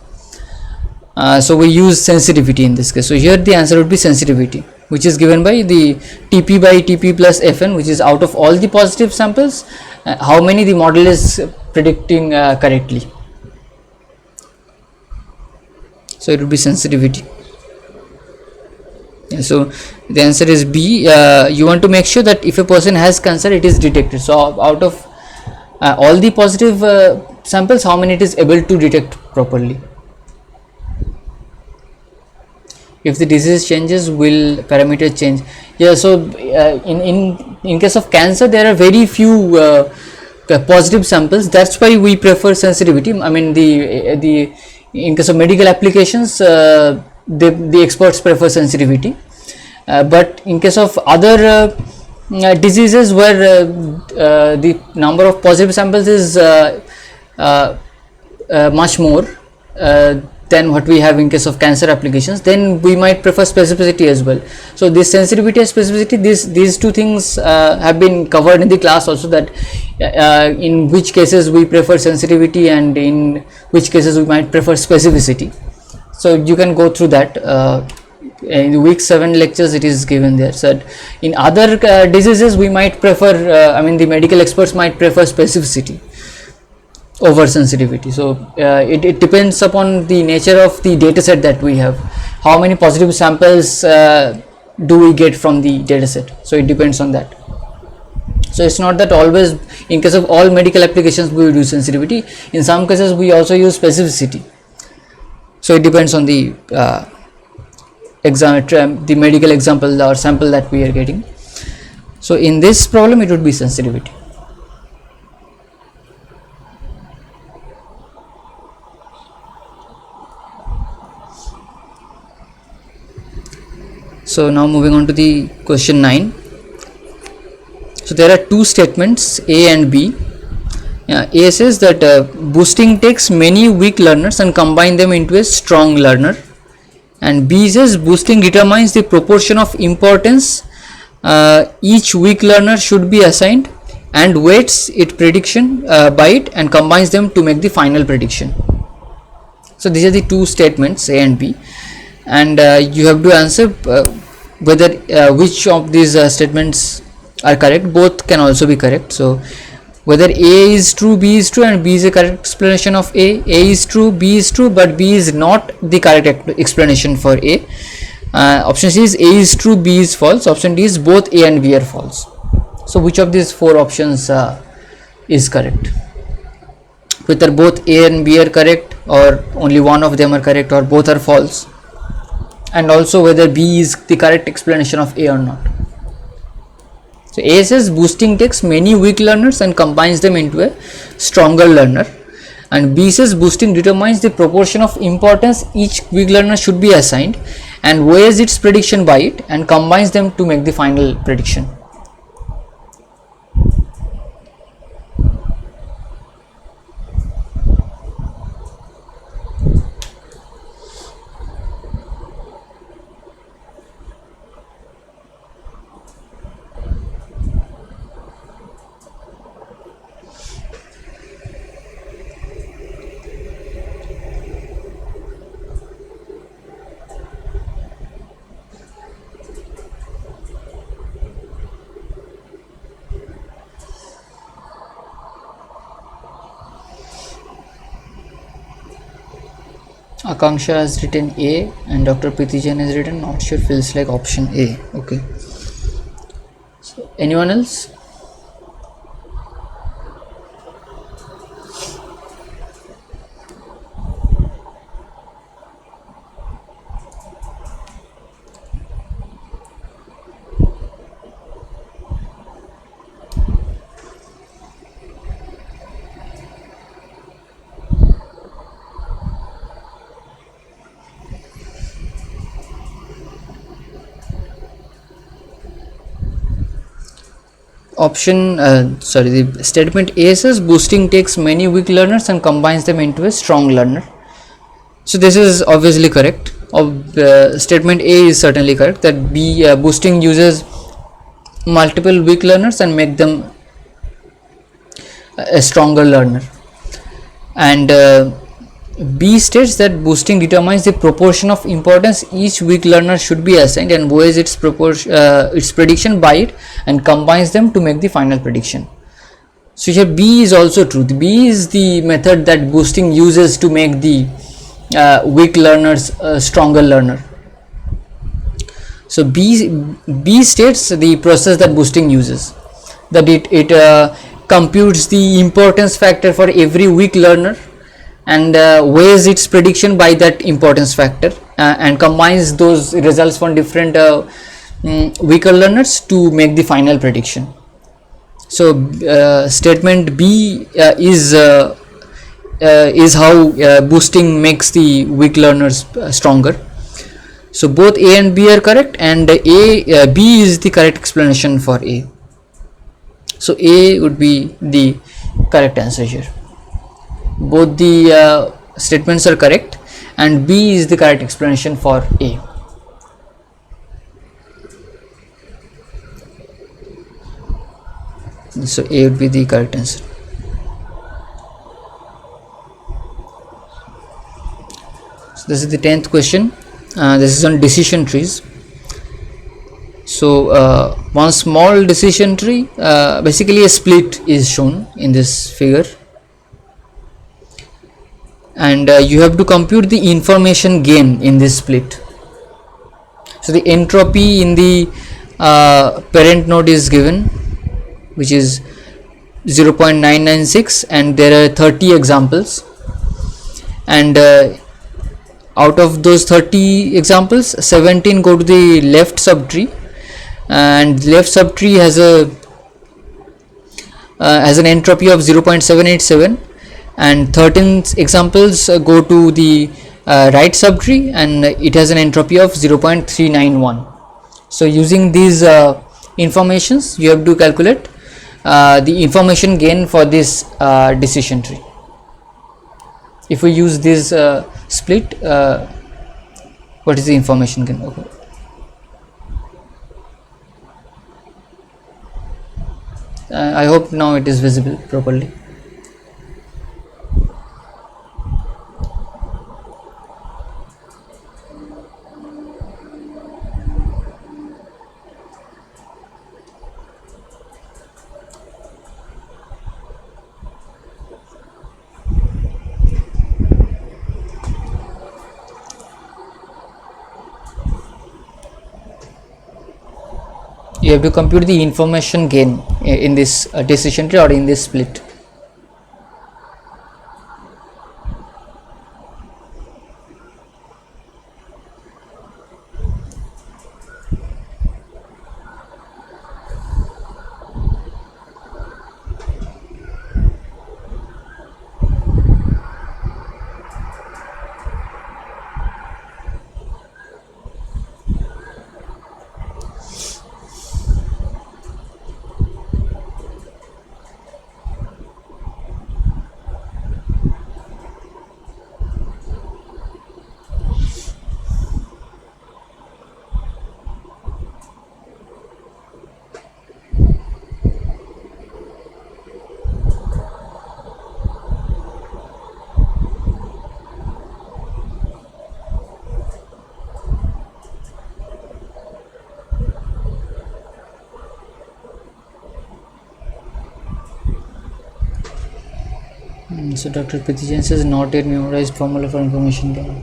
So we use sensitivity in this case. So here the answer would be sensitivity, which is given by the TP by TP plus Fn, which is out of all the positive samples, how many the model is predicting correctly. So it would be sensitivity. So the answer is B. You want to make sure that if a person has cancer, it is detected. So out of all the positive samples, how many it is able to detect properly. If the disease changes, will parameter change? Yeah. So in case of cancer, there are very few positive samples. That's why we prefer sensitivity. I mean the in case of medical applications, the experts prefer sensitivity. But in case of other diseases where the number of positive samples is much more than what we have in case of cancer applications, then we might prefer specificity as well. So this sensitivity and specificity, these two things have been covered in the class also, that in which cases we prefer sensitivity and in which cases we might prefer specificity. So you can go through that. In the week 7 lectures it is given there. So in other diseases we might prefer the medical experts might prefer specificity over sensitivity. So it depends upon the nature of the data set that we have, how many positive samples do we get from the data set. So it depends on that. So it's not that always in case of all medical applications we will use sensitivity. In some cases we also use specificity. So it depends on the the medical example or sample that we are getting. So in this problem it would be sensitivity. So now moving on to the question 9. So there are two statements, A and B. A says that boosting takes many weak learners and combine them into a strong learner, and B says boosting determines the proportion of importance each weak learner should be assigned and weights its prediction by it and combines them to make the final prediction. So these are the two statements, A and B, and you have to answer whether which of these statements are correct. Both can also be correct. So whether A is true, B is true, and B is a correct explanation of A. A is true, B is true, but B is not the correct explanation for A. Option C is A is true, B is false. Option D is both A and B are false. So which of these four options is correct? Whether both A and B are correct, or only one of them are correct, or both are false. and also whether B is the correct explanation of A or not. So A says boosting takes many weak learners and combines them into a stronger learner, and B says boosting determines the proportion of importance each weak learner should be assigned and weighs its prediction by it and combines them to make the final prediction. Akanksha has written A and Dr. Pritijan has written not sure, feels like option A. Okay. So anyone else? The statement A says boosting takes many weak learners and combines them into a strong learner. So this is obviously correct. Statement A is certainly correct, that B boosting uses multiple weak learners and make them a stronger learner, and B states that boosting determines the proportion of importance each weak learner should be assigned and weighs its prediction by it and combines them to make the final prediction. So here B is also true. The B is the method that boosting uses to make the weak learners a stronger learner. So B states the process that boosting uses, that it computes the importance factor for every weak learner and weighs its prediction by that importance factor and combines those results from different weaker learners to make the final prediction. So statement B is how boosting makes the weak learners stronger. So both A and B are correct, and B is the correct explanation for A. So A would be the correct answer here. Both the statements are correct and B is the correct explanation for A. So A would be the correct answer. So this is the 10th question. This is on decision trees. So one small decision tree, basically a split is shown in this figure, and you have to compute the information gain in this split. So the entropy in the parent node is given, which is 0.996, and there are 30 examples, and out of those 30 examples, 17 go to the left subtree, and left subtree has an entropy of 0.787, and 13 examples go to the right subtree and it has an entropy of 0.391. So using these informations, you have to calculate the information gain for this decision tree. If we use this split, what is the information gain? Okay. I hope now it is visible properly. You have to compute the information gain in this decision tree or in this split. So Dr. Pithijan says not yet memorized formula for information gain.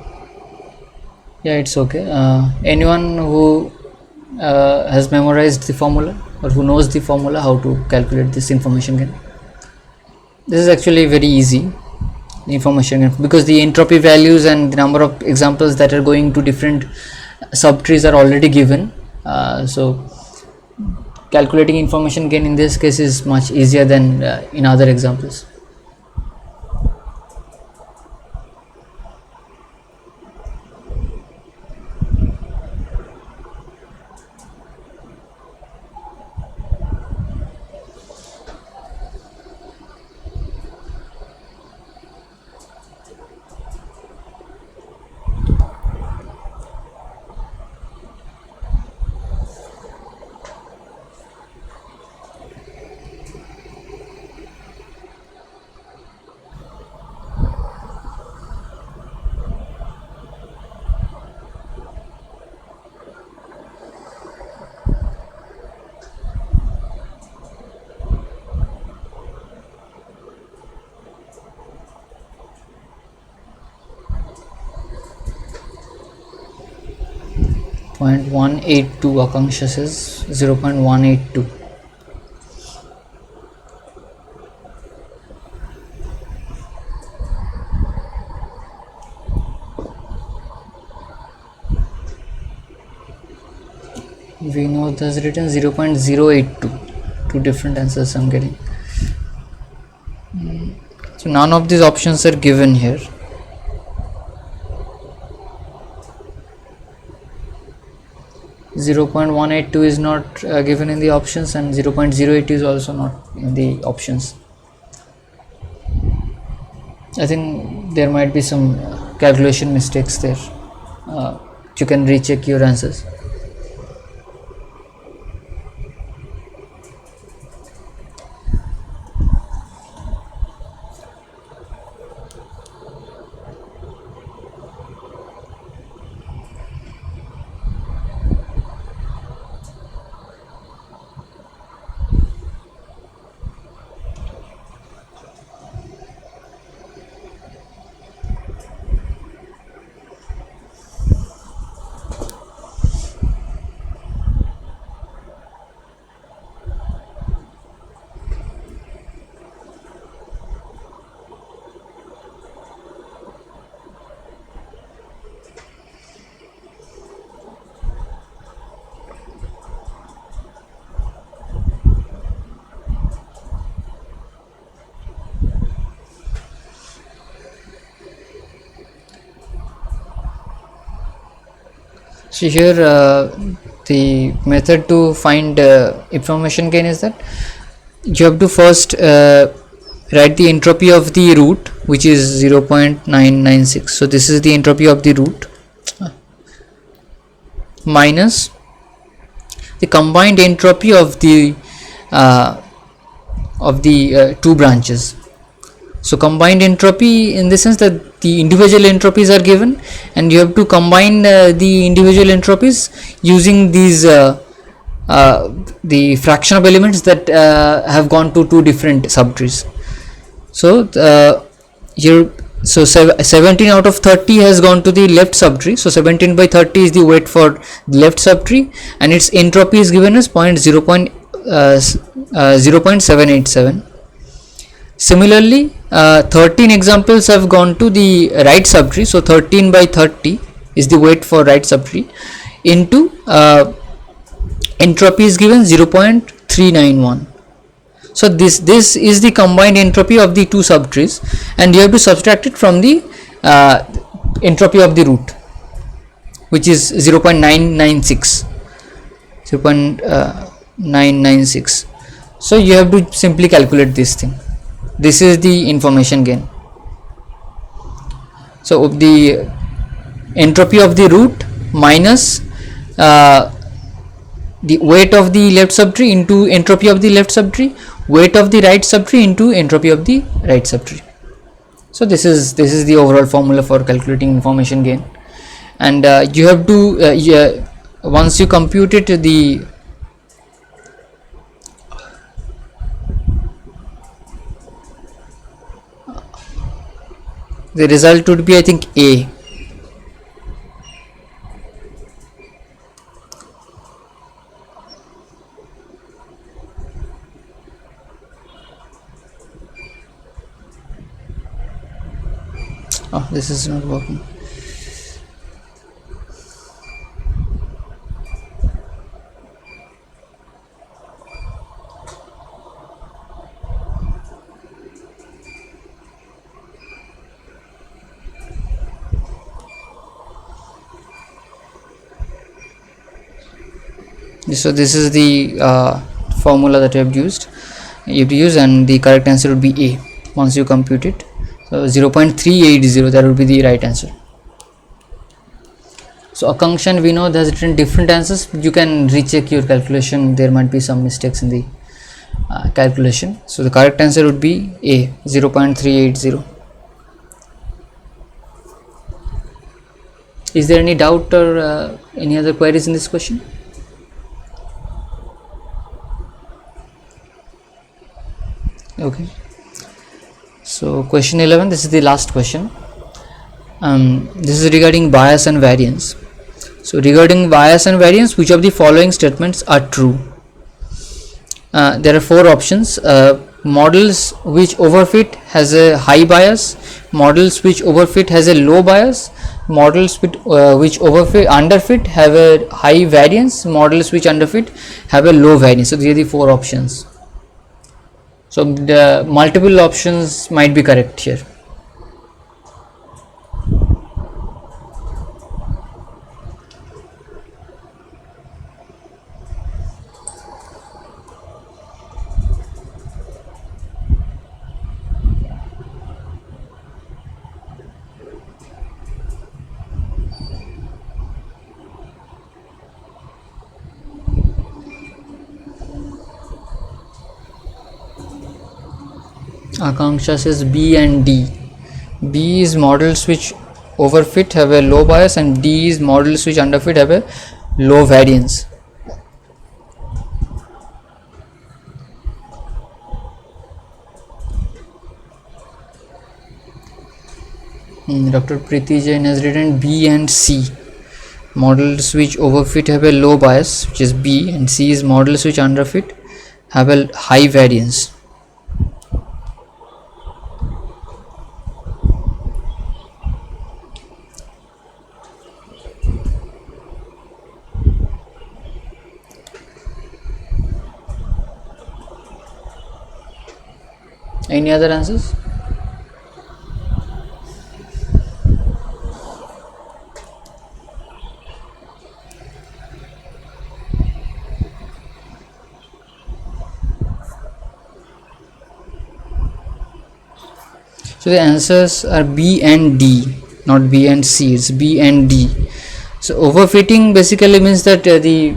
Yeah, it's okay. Anyone who has memorized the formula or who knows the formula how to calculate this information gain? This is actually very easy information gain, because the entropy values and the number of examples that are going to different subtrees are already given. So calculating information gain in this case is much easier than in other examples. Point 182, Akanksha says 0.182. We know that's written 0.082. Two different answers I'm getting. So none of these options are given here. Zero 0.182 is not given in the options, and 0.08 is also not in the options. I think there might be some calculation mistakes there. You can recheck your answers. So here the method to find information gain is that you have to first write the entropy of the root, which is 0.996. So this is the entropy of the root, minus the combined entropy of the two branches. So combined entropy in the sense that the individual entropies are given, and you have to combine the individual entropies using these the fraction of elements that have gone to two different subtrees. So here, so 17 out of 30 has gone to the left subtree. So 17 by 30 is the weight for the left subtree, and its entropy is given as 0.787. Similarly, 13 examples have gone to the right subtree. So 13 by 30 is the weight for right subtree, into entropy is given 0.391. So this is the combined entropy of the two subtrees, and you have to subtract it from the entropy of the root, which is 0.996. 0.996. So you have to simply calculate this thing. This is the information gain. So the entropy of the root minus the weight of the left subtree into entropy of the left subtree, weight of the right subtree into entropy of the right subtree. So this is the overall formula for calculating information gain, and you have to once you compute it, the The result would be, I think, A. Oh, this is not working. So this is the formula that you have used. You have to use, and the correct answer would be A once you compute it. So 0.380, that would be the right answer. So Akankshan, we know there's written different answers. You can recheck your calculation. There might be some mistakes in the calculation. So the correct answer would be A, 0.380. Is there any doubt or any other queries in this question? Okay. So question 11, this is the last question. This is regarding bias and variance. So regarding bias and variance, which of the following statements are true? There are four options. Models which overfit has a high bias, models which overfit has a low bias, models which overfit underfit have a high variance, models which underfit have a low variance. So these are the four options. So the multiple options might be correct here. Akanksha says B and D. B is models which overfit have a low bias, and D is models which underfit have a low variance. Dr. Preeti Jain has written B and C. Models which overfit have a low bias, which is B, and C is models which underfit have a high variance. Any other answers? So the answers are B and D, not B and C. It's B and D. So overfitting basically means that the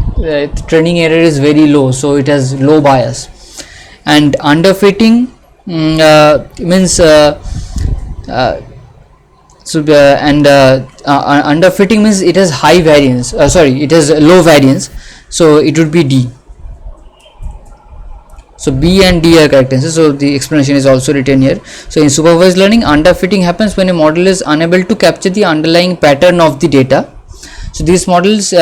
training error is very low, so it has low bias, and underfitting means underfitting means it has high variance. It has low variance, so it would be D. So B and D are correct answers. So the explanation is also written here. So in supervised learning, underfitting happens when a model is unable to capture the underlying pattern of the data. So these models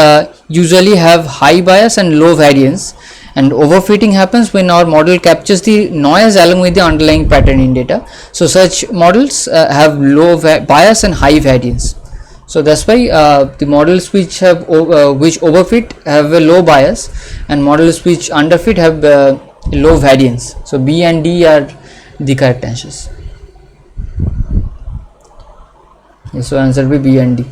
usually have high bias and low variance, and overfitting happens when our model captures the noise along with the underlying pattern in data. So such models have low bias and high variance. So that's why the models which have which overfit have a low bias, and models which underfit have low variance. So B and D are the correct answers. So answer will be B and D.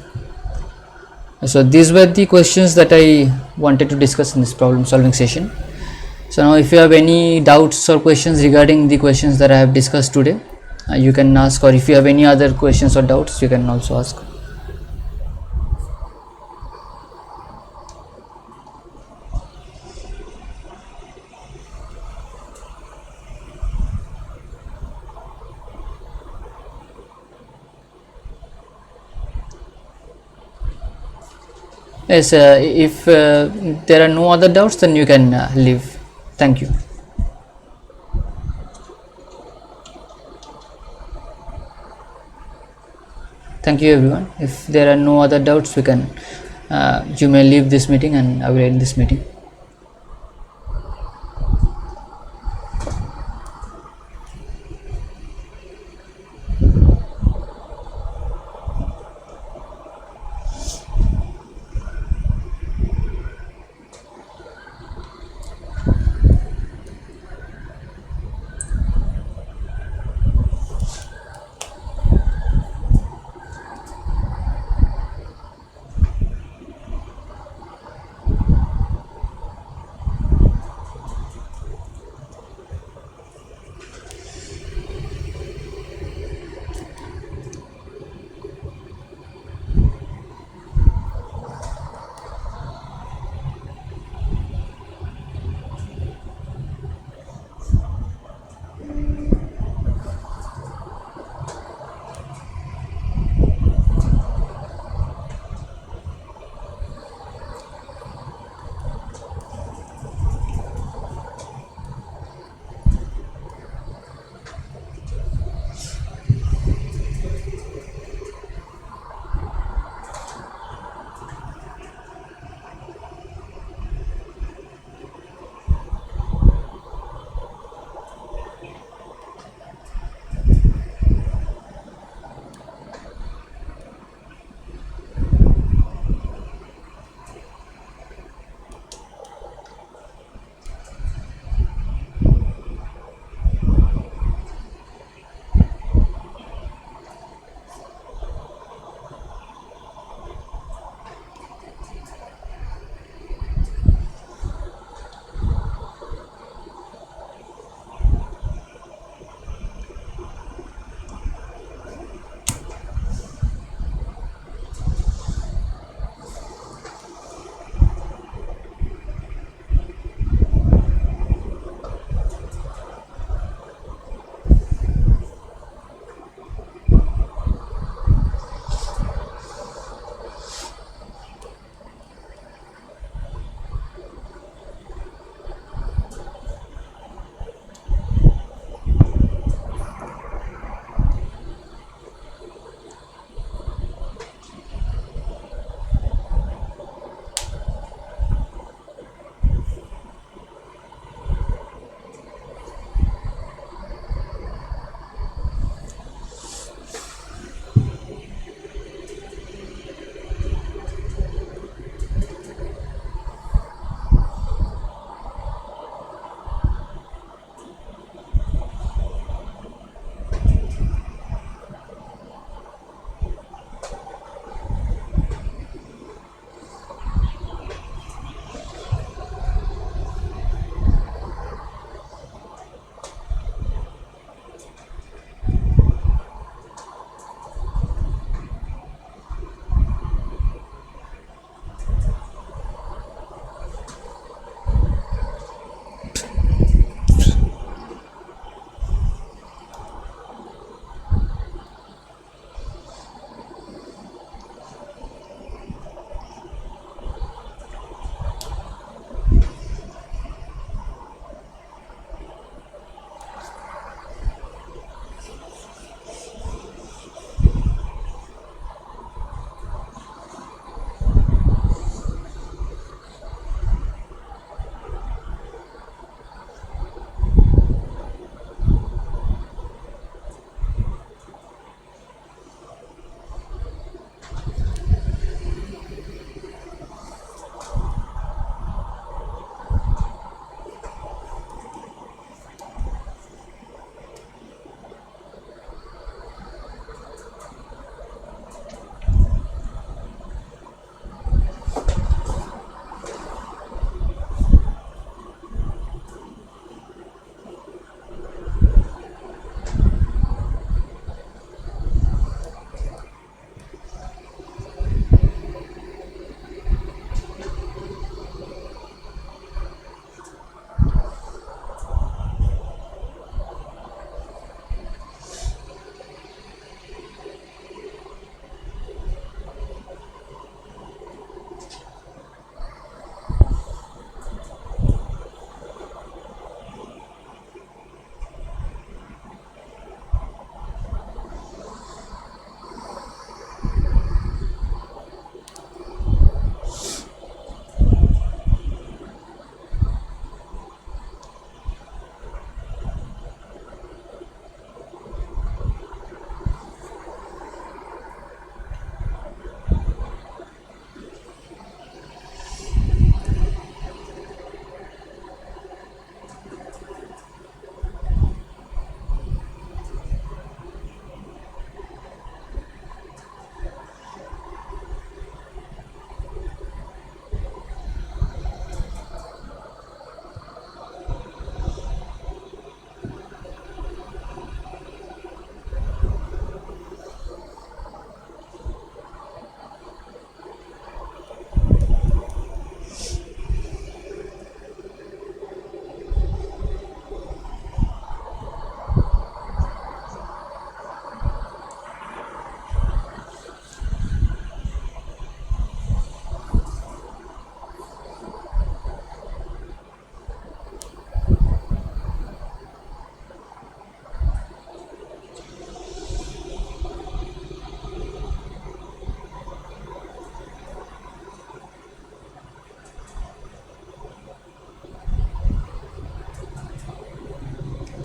So these were the questions that I wanted to discuss in this problem solving session. So now if you have any doubts or questions regarding the questions that I have discussed today, you can ask, or if you have any other questions or doubts, you can also ask. Yes, if there are no other doubts, then you can leave. Thank you. Thank you everyone. If there are no other doubts, we can you may leave this meeting and I will end this meeting.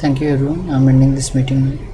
Thank you everyone. I'm ending this meeting now.